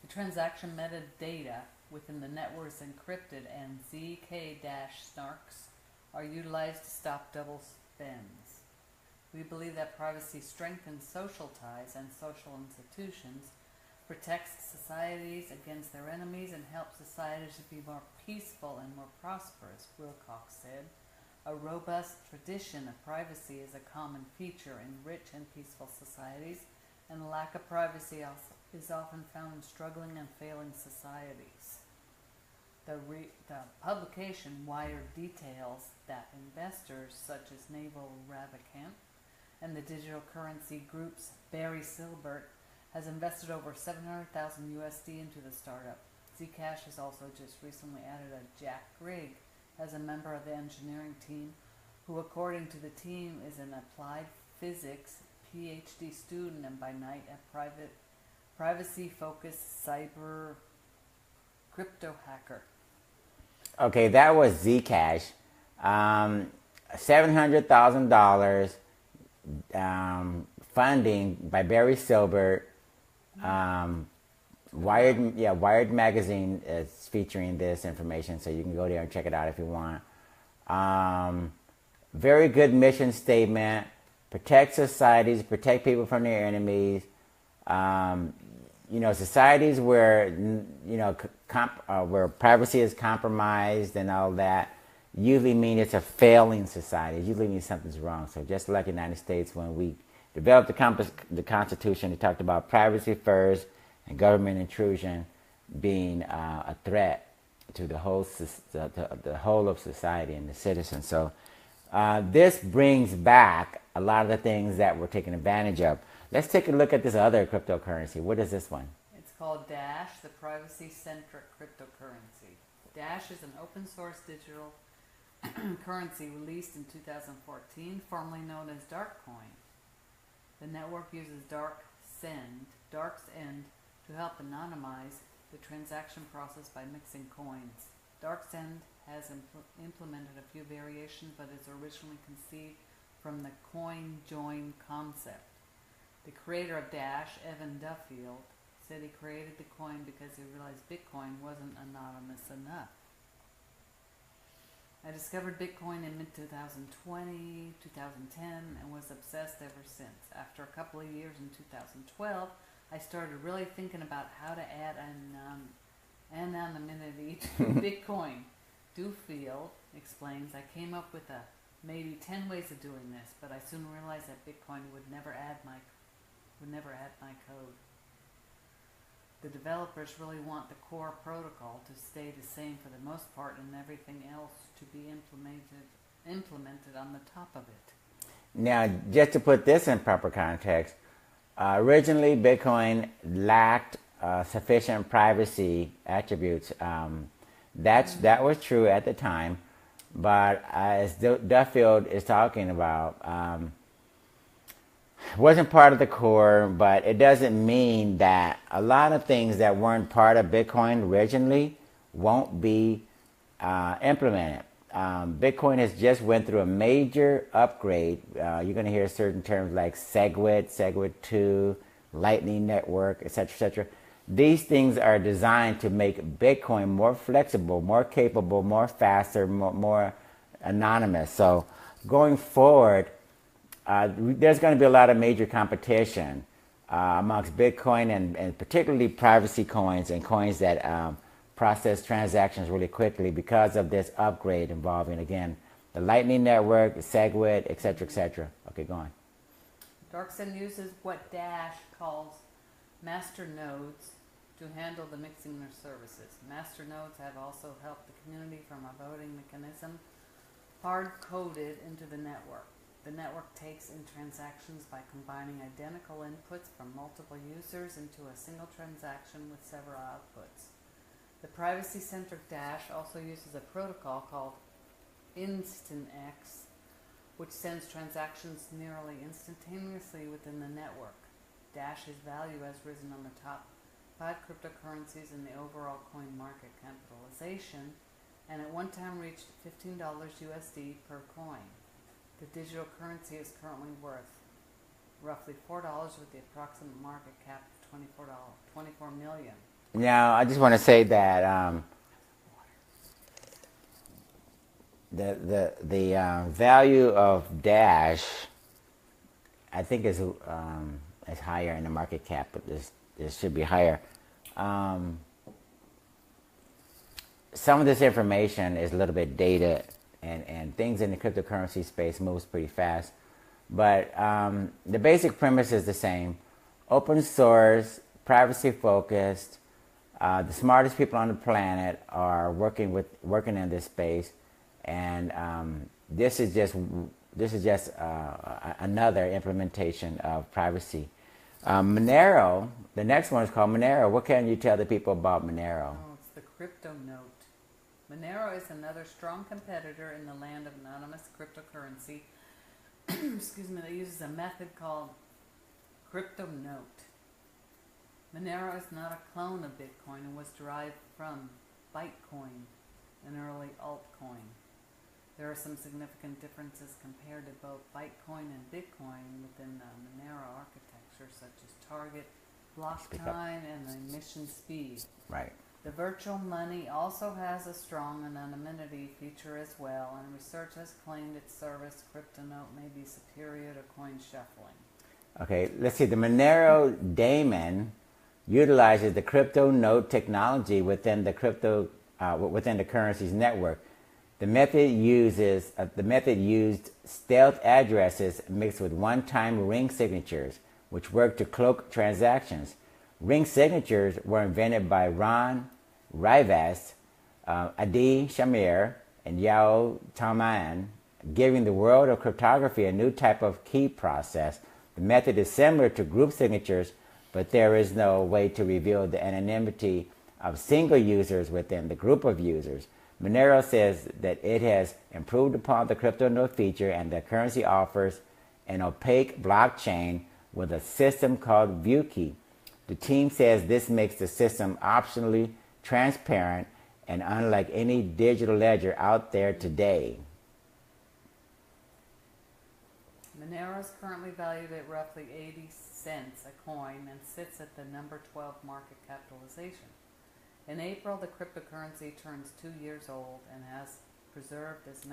The transaction metadata within the network is encrypted, and ZK-snarks are utilized to stop double spends. We believe that privacy strengthens social ties and social institutions, protects societies against their enemies, and helps societies to be more peaceful and more prosperous, Wilcox said. A robust tradition of privacy is a common feature in rich and peaceful societies, and the lack of privacy is often found in struggling and failing societies. The publication Wired details that investors such as Naval Ravikant and the digital currency group's Barry Silbert has invested over $700,000 USD into the startup. Zcash has also just recently added a Jack Grigg as a member of the engineering team, who according to the team is an applied physics PhD student and by night a privacy-focused cyber crypto hacker. Okay, that was Zcash. $700,000 funding by Barry Silbert. Wired magazine is featuring this information, so you can go there and check it out if you want. Very good mission statement: protect societies, protect people from their enemies. Societies where where privacy is compromised and all that usually mean it's a failing society. It usually means something's wrong. So just like the United States, when we developed the Constitution, it talked about privacy first and government intrusion being a threat to the whole of society and the citizens. So this brings back a lot of the things that we're taking advantage of. Let's take a look at this other cryptocurrency. What is this one? It's called Dash, the privacy-centric cryptocurrency. Dash is an open-source digital currency released in 2014, formerly known as Darkcoin. The network uses DarkSend to help anonymize the transaction process by mixing coins. DarkSend has implemented a few variations, but is originally conceived from the coin join concept. The creator of Dash, Evan Duffield, said he created the coin because he realized Bitcoin wasn't anonymous enough. I discovered Bitcoin in mid-2020, 2010, and was obsessed ever since. After a couple of years in 2012, I started really thinking about how to add anonymity to Bitcoin. Duffield explains, I came up with maybe 10 ways of doing this, but I soon realized that Bitcoin would never add my code. The developers really want the core protocol to stay the same for the most part, and everything else to be implemented on the top of it. Now, just to put this in proper context, originally Bitcoin lacked sufficient privacy attributes. That was true at the time, but as Duffield is talking about, wasn't part of the core, but it doesn't mean that a lot of things that weren't part of Bitcoin originally won't be implemented. Bitcoin has just went through a major upgrade. You're going to hear certain terms like SegWit, SegWit 2, Lightning Network, etc., etc. These things are designed to make Bitcoin more flexible, more capable, more faster, more anonymous. So going forward, there's going to be a lot of major competition amongst Bitcoin and particularly privacy coins and coins that process transactions really quickly because of this upgrade involving, again, the Lightning Network, SegWit, etc., etc. Okay, go on. DarkSend uses what Dash calls master nodes to handle the mixing of services. Master nodes have also helped the community from a voting mechanism hard-coded into the network. The network takes in transactions by combining identical inputs from multiple users into a single transaction with several outputs. The privacy-centric Dash also uses a protocol called InstantX, which sends transactions nearly instantaneously within the network. Dash's value has risen on the top 5 cryptocurrencies in the overall coin market capitalization, and at one time reached $15 USD per coin. The digital currency is currently worth roughly $4 with the approximate market cap of $24 million. Now, I just want to say that the value of Dash, I think, is higher in the market cap, but this should be higher. Some of this information is a little bit dated, and things in the cryptocurrency space moves pretty fast. But the basic premise is the same. Open source, privacy focused. The smartest people on the planet are working in this space, and this is just another implementation of privacy. Monero, the next one is called Monero. What can you tell the people about Monero? Oh, it's the crypto note. Monero is another strong competitor in the land of anonymous cryptocurrency. Excuse me, that uses a method called crypto note. Monero is not a clone of Bitcoin and was derived from Bytecoin, an early altcoin. There are some significant differences compared to both Bytecoin and Bitcoin within the Monero architecture, such as target block time and the emission speed. Right. The virtual money also has a strong anonymity feature as well, and research has claimed its service, CryptoNote, may be superior to coin shuffling. Okay, let's see. The Monero daemon utilizes the crypto node technology within the currency's network. The method used stealth addresses mixed with one-time ring signatures, which work to cloak transactions. Ring signatures were invented by Ron Rivas, Adi Shamir, and Yao Tauman, giving the world of cryptography a new type of key process. The method is similar to group signatures, but there is no way to reveal the anonymity of single users within the group of users. Monero says that it has improved upon the crypto node feature, and the currency offers an opaque blockchain with a system called ViewKey. The team says this makes the system optionally transparent and unlike any digital ledger out there today. Monero is currently valued at roughly 80 cents a coin and sits at the number 12 market capitalization. In April, the cryptocurrency turns 2 years old and has persevered as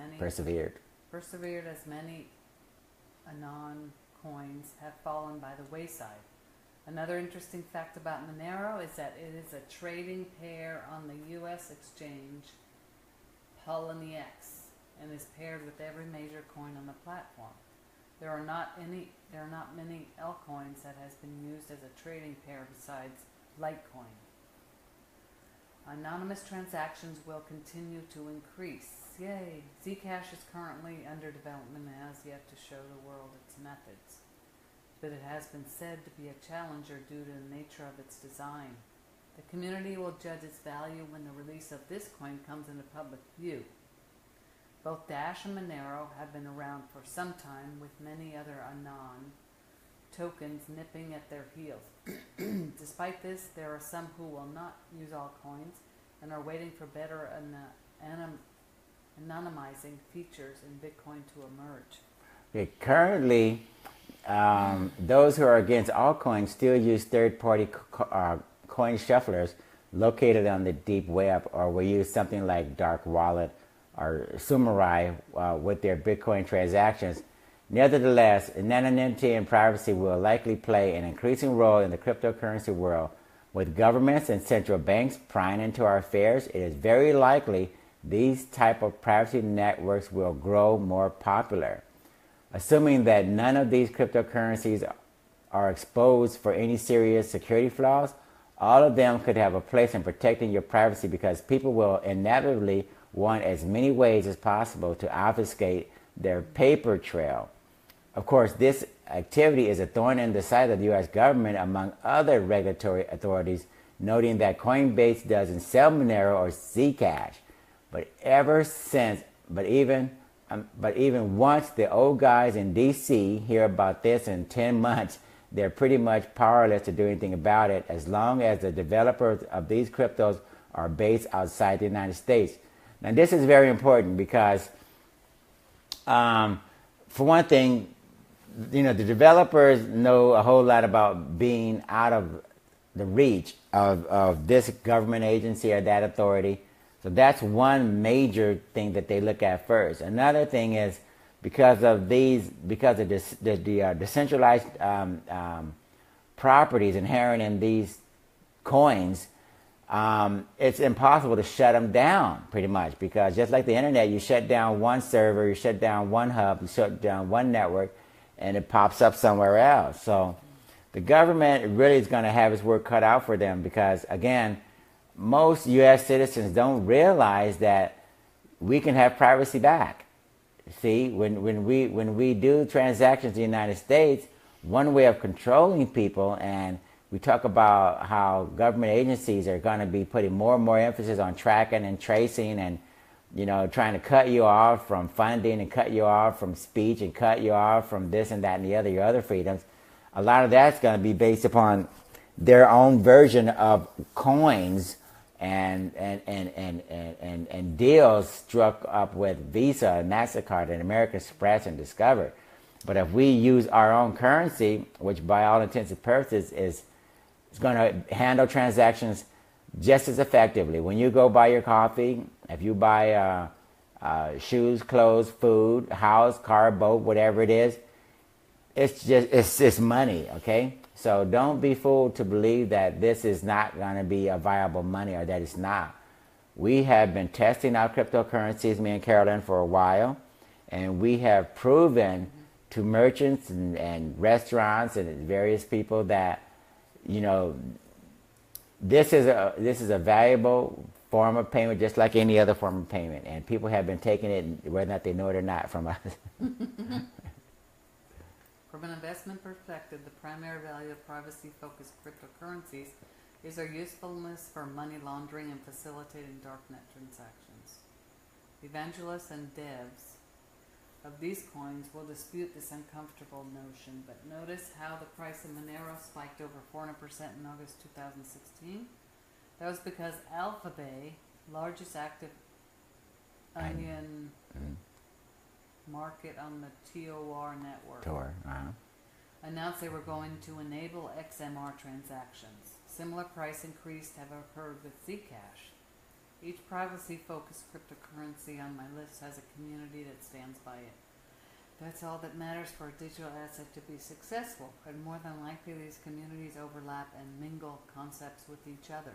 many Anon coins have fallen by the wayside. Another interesting fact about Monero is that it is a trading pair on the U.S. exchange Poloniex and is paired with every major coin on the platform. There are not many altcoins that has been used as a trading pair besides Litecoin. Anonymous transactions will continue to increase. Yay! Zcash is currently under development and has yet to show the world its methods, but it has been said to be a challenger due to the nature of its design. The community will judge its value when the release of this coin comes into public view. Both Dash and Monero have been around for some time, with many other Anon tokens nipping at their heels. Despite this, there are some who will not use all coins and are waiting for better anonymizing features in Bitcoin to emerge. Okay, currently, those who are against altcoins still use third-party coin shufflers located on the deep web, or will use something like Dark Wallet or Sumerai with their Bitcoin transactions. Nevertheless, anonymity and privacy will likely play an increasing role in the cryptocurrency world. With governments and central banks prying into our affairs, it is very likely these type of privacy networks will grow more popular. Assuming that none of these cryptocurrencies are exposed for any serious security flaws, all of them could have a place in protecting your privacy, because people will inevitably want as many ways as possible to obfuscate their paper trail. Of course, this activity is a thorn in the side of the U.S. government, among other regulatory authorities, noting that Coinbase doesn't sell Monero or Zcash. But even once the old guys in D.C. hear about this in 10 months, they're pretty much powerless to do anything about it, as long as the developers of these cryptos are based outside the United States. Now, this is very important because, for one thing, the developers know a whole lot about being out of the reach of this government agency or that authority. So that's one major thing that they look at first. Another thing is, because of the decentralized properties inherent in these coins, it's impossible to shut them down, pretty much, because just like the internet, you shut down one server, you shut down one hub, you shut down one network, and it pops up somewhere else. So the government really is going to have its work cut out for them, because, again, most U.S. citizens don't realize that we can have privacy back. See, when we do transactions in the United States, one way of controlling people, and we talk about how government agencies are going to be putting more and more emphasis on tracking and tracing, and trying to cut you off from funding, and cut you off from speech, and cut you off from this and that and the other, your other freedoms. A lot of that's going to be based upon their own version of coins and deals struck up with Visa and MasterCard and American Express and Discover. But if we use our own currency, which by all intents and purposes is going to handle transactions just as effectively. When you go buy your coffee, if you buy shoes, clothes, food, house, car, boat, whatever it is, it's just money, okay? So don't be fooled to believe that this is not going to be a viable money, or that it's not. We have been testing out cryptocurrencies, me and Carolyn, for a while, and we have proven to merchants and restaurants and various people that, this is a valuable form of payment, just like any other form of payment, and people have been taking it, whether or not they know it or not, from us. From an investment perspective, the primary value of privacy-focused cryptocurrencies is their usefulness for money laundering and facilitating darknet transactions. Evangelists and devs of these coins will dispute this uncomfortable notion, but notice how the price of Monero spiked over 400% in August 2016? That was because Alphabay, largest active onion market on the TOR network, announced they were going to enable XMR transactions. Similar price increase have occurred with Zcash. Each privacy-focused cryptocurrency on my list has a community that stands by it. That's all that matters for a digital asset to be successful, and more than likely these communities overlap and mingle concepts with each other.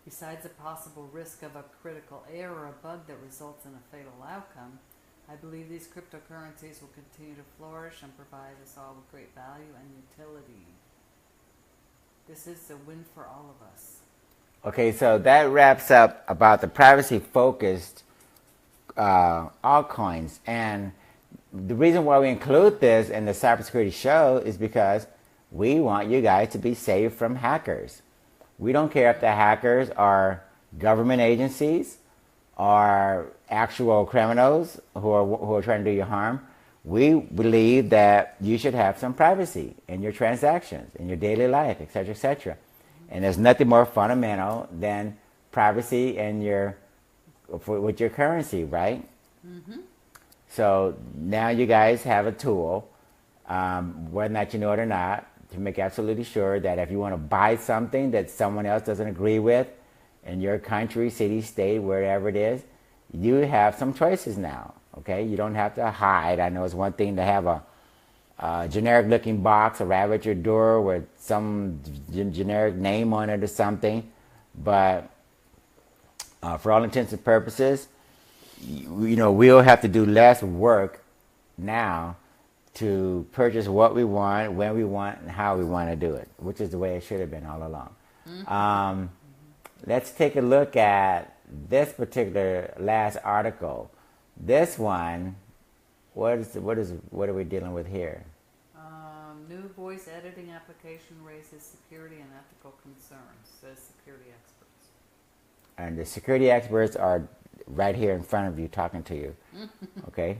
Besides the possible risk of a critical error or a bug that results in a fatal outcome, I believe these cryptocurrencies will continue to flourish and provide us all with great value and utility. This is a win for all of us. Okay, so that wraps up about the privacy-focused altcoins. And the reason why we include this in the cybersecurity show is because we want you guys to be safe from hackers. We don't care if the hackers are government agencies or actual criminals who are trying to do you harm. We believe that you should have some privacy in your transactions, in your daily life, etc., etc. And there's nothing more fundamental than privacy in with your currency, right? Mm-hmm. So now you guys have a tool, whether or not you know it or not, to make absolutely sure that if you want to buy something that someone else doesn't agree with in your country, city, state, wherever it is, you have some choices now, okay? You don't have to hide. I know it's one thing to have a generic-looking box arrive at your door with some generic name on it or something, but for all intents and purposes, we'll have to do less work now to purchase what we want, when we want, and how we want to do it, which is the way it should have been all along. Mm-hmm. Let's take a look at this particular last article. This one, what are we dealing with here? New voice editing application raises security and ethical concerns, says security experts. And the security experts are right here in front of you talking to you. Okay?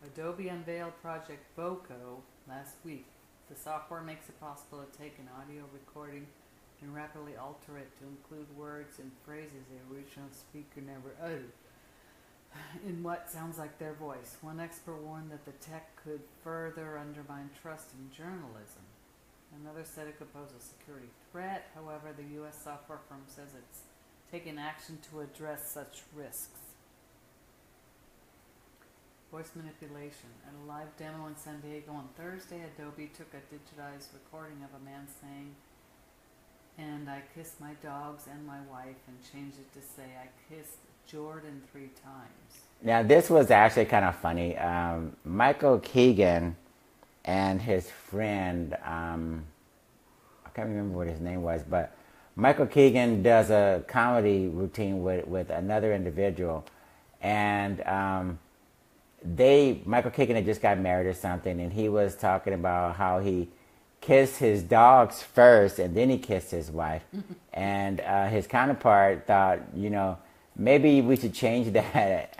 Adobe unveiled Project Voco last week. The software makes it possible to take an audio recording and rapidly alter it to include words and phrases the original speaker never uttered in what sounds like their voice. One expert warned that the tech could further undermine trust in journalism. Another said it could pose a security threat. However, the U.S. software firm says it's taken action to address such risks. Voice manipulation. At a live demo in San Diego on Thursday, Adobe took a digitized recording of a man saying, "And I kissed my dogs and my wife," and changed it to say, "I kissed Jordan 3 times." Now, this was actually kind of funny. Michael Keegan and his friend, I can't remember what his name was, but Michael Keegan does a comedy routine with another individual, and Michael Keegan had just got married or something, and he was talking about how he kissed his dogs first and then he kissed his wife. And his counterpart thought, maybe we should change that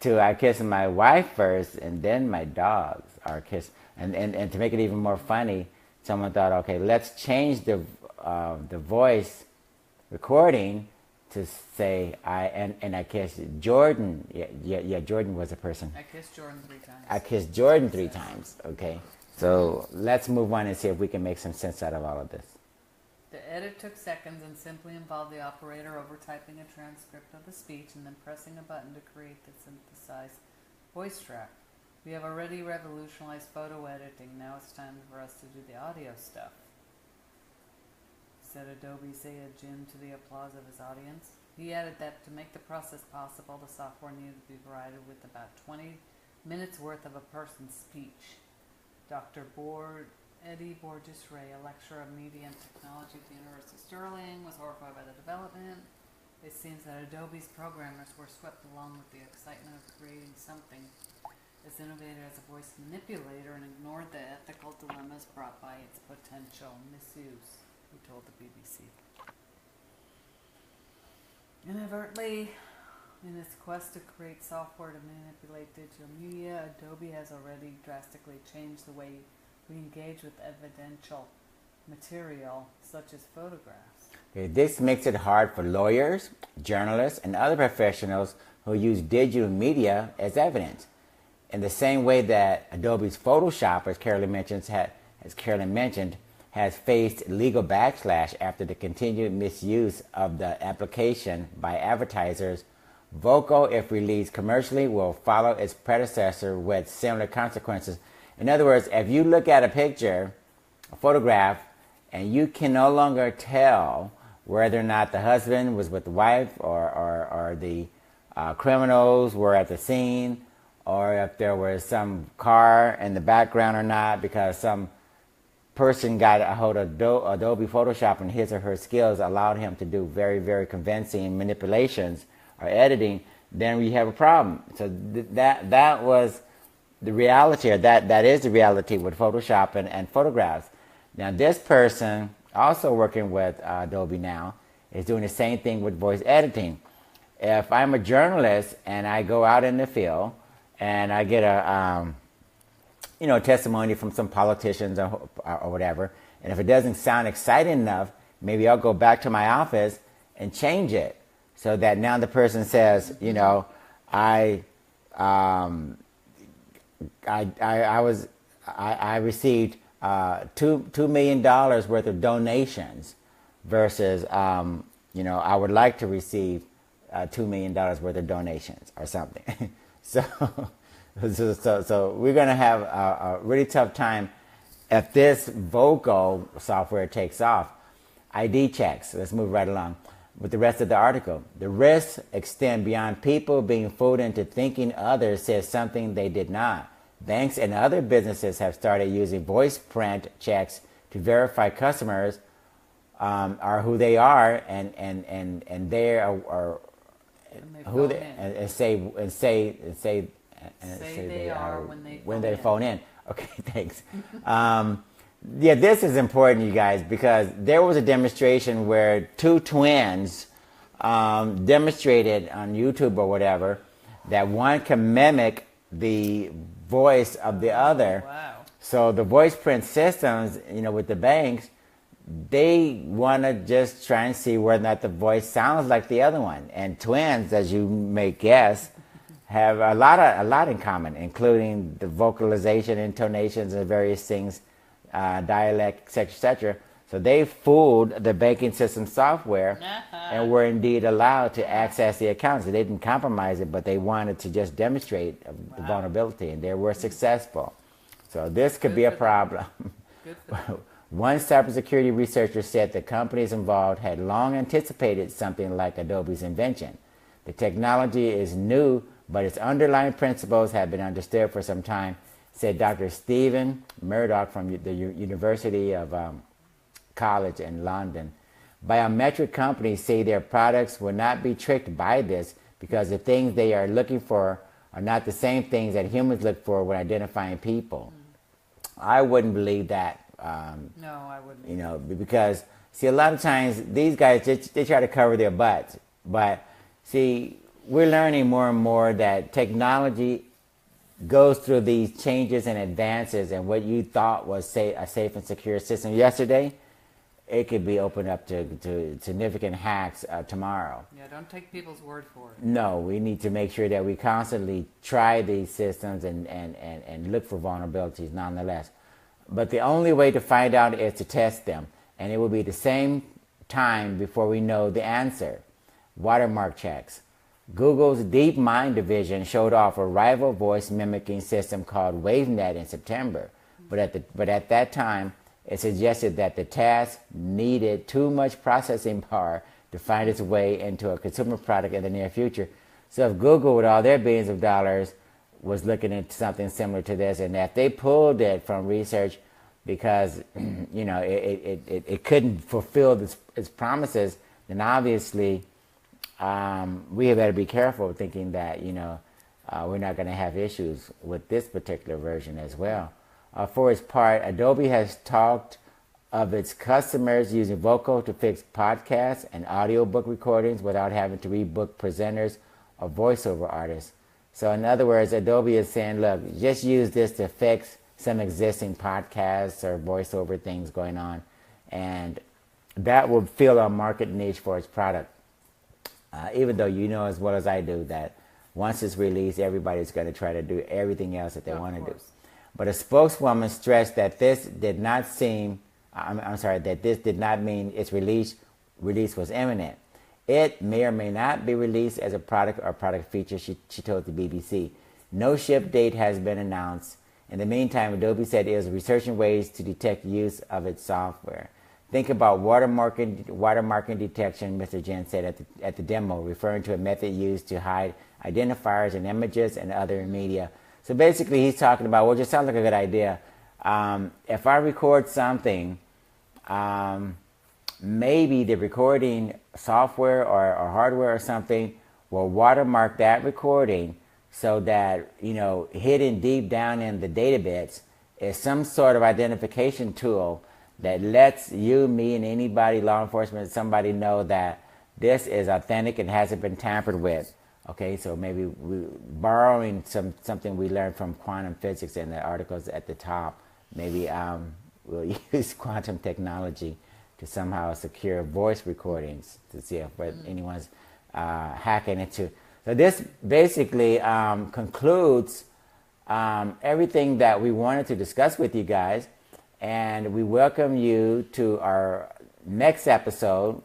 to I kiss my wife first and then my dogs are kissed. And to make it even more funny, someone thought, okay, let's change the voice recording to say I kissed Jordan. Yeah, Jordan was a person. I kissed Jordan 3 times. I kissed Jordan 3 times. Okay, so let's move on and see if we can make some sense out of all of this. The edit took seconds and simply involved the operator overtyping a transcript of the speech and then pressing a button to create the synthesized voice track. We have already revolutionized photo editing. Now it's time for us to do the audio stuff, said Adobe Jin to the applause of his audience. He added that to make the process possible, the software needed to be provided with about 20 minutes worth of a person's speech. Dr. Eddie Borges-Ray, a lecturer of media and technology at the University of Stirling, was horrified by the development. It seems that Adobe's programmers were swept along with the excitement of creating something as innovative as a voice manipulator and ignored the ethical dilemmas brought by its potential misuse, he told the BBC. Inadvertently, In its quest to create software to manipulate digital media, Adobe has already drastically changed the way we engage with evidential material, such as photographs. Okay, this makes it hard for lawyers, journalists, and other professionals who use digital media as evidence. In the same way that Adobe's Photoshop, as Carolyn mentioned, has faced legal backlash after the continued misuse of the application by advertisers, Voco, if released commercially, will follow its predecessor with similar consequences. In other words, if you look at a picture, a photograph, and you can no longer tell whether or not the husband was with the wife or the criminals were at the scene, or if there was some car in the background or not, because some person got a hold of Adobe Photoshop and his or her skills allowed him to do very, very convincing manipulations or editing, then we have a problem. So that was the reality, or that is the reality with Photoshop and photographs. Now this person, also working with Adobe now, is doing the same thing with voice editing. If I'm a journalist and I go out in the field and I get a testimony from some politicians or whatever, and if it doesn't sound exciting enough, maybe I'll go back to my office and change it, so that now the person says, I received $2 million worth of donations versus I would like to receive $2 million worth of donations or something. So we're going to have a really tough time if this Voco software takes off. ID checks. Let's move right along with the rest of the article. The risks extend beyond people being fooled into thinking others said something they did not. Banks and other businesses have started using voice print checks to verify customers are who they are and they are who they and say they are when they phone in. Okay, thanks. Yeah, this is important, you guys, because there was a demonstration where two twins demonstrated on YouTube or whatever that one can mimic the voice of the other. Wow. So the voice print systems, with the banks, they want to just try and see whether or not the voice sounds like the other one. And twins, as you may guess, have a lot in common, including the vocalization, intonations, and various things, dialect, etc. So they fooled the banking system software and were indeed allowed to access the accounts. They didn't compromise it, but they wanted to just demonstrate the vulnerability, and they were successful. So this could be a problem. One cybersecurity researcher said the companies involved had long anticipated something like Adobe's invention. The technology is new, but its underlying principles have been understood for some time, said Dr. Stephen Murdoch from the University of College in London. Biometric companies say their products will not be tricked by this because the things they are looking for are not the same things that humans look for when identifying people. I wouldn't believe that. No, I wouldn't. Because, see, a lot of times these guys, they try to cover their butts. But, see, we're learning more and more that technology goes through these changes and advances, and what you thought was, say, a safe and secure system yesterday, it could be opened up to significant hacks tomorrow. Yeah, don't take people's word for it. No, we need to make sure that we constantly try these systems and look for vulnerabilities nonetheless. But the only way to find out is to test them, and it will be the same time before we know the answer. Watermark checks. Google's DeepMind division showed off a rival voice mimicking system called WaveNet in September, but at that time, it suggested that the task needed too much processing power to find its way into a consumer product in the near future. So if Google, with all their billions of dollars, was looking into something similar to this, and that they pulled it from research because it couldn't fulfill its promises, then obviously we had better be careful thinking that we're not going to have issues with this particular version as well. For its part, Adobe has talked of its customers using Voco to fix podcasts and audiobook recordings without having to rebook presenters a voiceover artist. So in other words, Adobe is saying, look, just use this to fix some existing podcasts or voiceover things going on, and that will fill a market niche for its product. Even though you know as well as I do that once it's released, everybody's going to try to do everything else that they want to do. But a spokeswoman stressed that this did not that this did not mean its release was imminent. It may or may not be released as a product or product feature, she told the BBC. No ship date has been announced. In the meantime, Adobe said it is researching ways to detect use of its software. Think about watermarking detection, Mr. Jen said at the demo, referring to a method used to hide identifiers in images and other media. So basically he's talking about, well, it just sounds like a good idea. If I record something, maybe the recording software or hardware or something will watermark that recording so that, hidden deep down in the database is some sort of identification tool that lets you, me, and anybody, law enforcement, somebody know that this is authentic and hasn't been tampered with. Okay, so maybe we borrowing something we learned from quantum physics in the articles at the top. Maybe we'll use quantum technology to somehow secure voice recordings to see if anyone's hacking into. So this basically concludes everything that we wanted to discuss with you guys. And we welcome you to our next episode,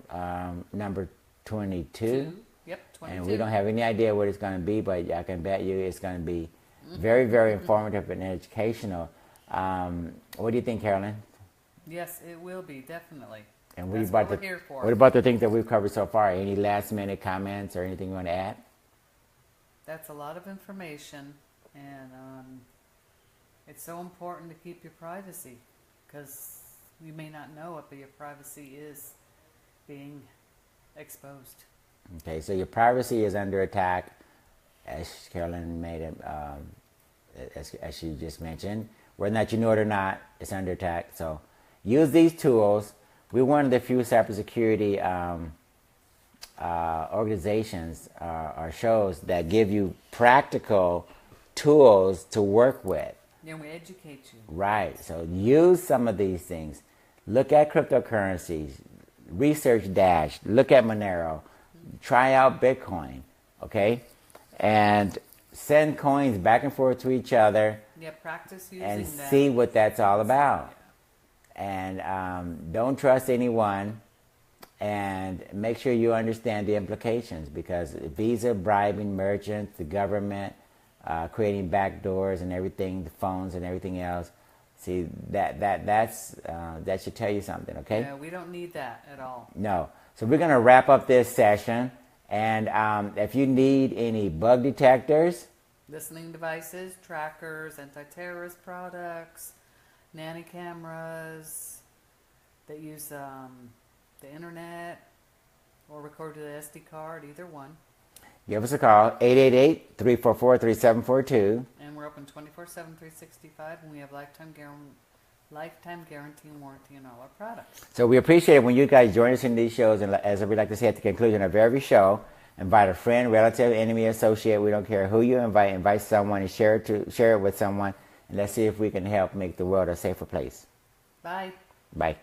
number 22. Yep, 22. And we don't have any idea what it's going to be, but I can bet you it's going to be very, very informative and educational. What do you think, Carolyn? Yes, it will be, definitely. And that's what we're here for. What about the things that we've covered so far? Any last-minute comments or anything you want to add? That's a lot of information, and it's so important to keep your privacy, because you may not know it, but your privacy is being exposed. Okay, so your privacy is under attack, as Carolyn made it, as she just mentioned. Whether or not you know it or not, it's under attack. So use these tools. We're one of the few cybersecurity organizations or shows that give you practical tools to work with. Yeah, we educate you. Right. So use some of these things. Look at cryptocurrencies. Research Dash. Look at Monero. Try out Bitcoin. Okay? And send coins back and forth to each other. Yeah, practice using and that. see what that's all about. And don't trust anyone. And make sure you understand the implications, because Visa bribing merchants, the government, creating backdoors and everything, the phones and everything else. See, that should tell you something, okay? Yeah, we don't need that at all. No. So we're going to wrap up this session. And if you need any bug detectors, listening devices, trackers, anti-terrorist products, nanny cameras that use the internet or record to the SD card, either one. Give us a call, 888-344-3742. And we're open 24/7, 365, and we have lifetime guarantee and warranty on all our products. So we appreciate it when you guys join us in these shows. And as we like to say at the conclusion of every show, invite a friend, relative, enemy, associate. We don't care who you invite. Invite someone and share it with someone. And let's see if we can help make the world a safer place. Bye. Bye.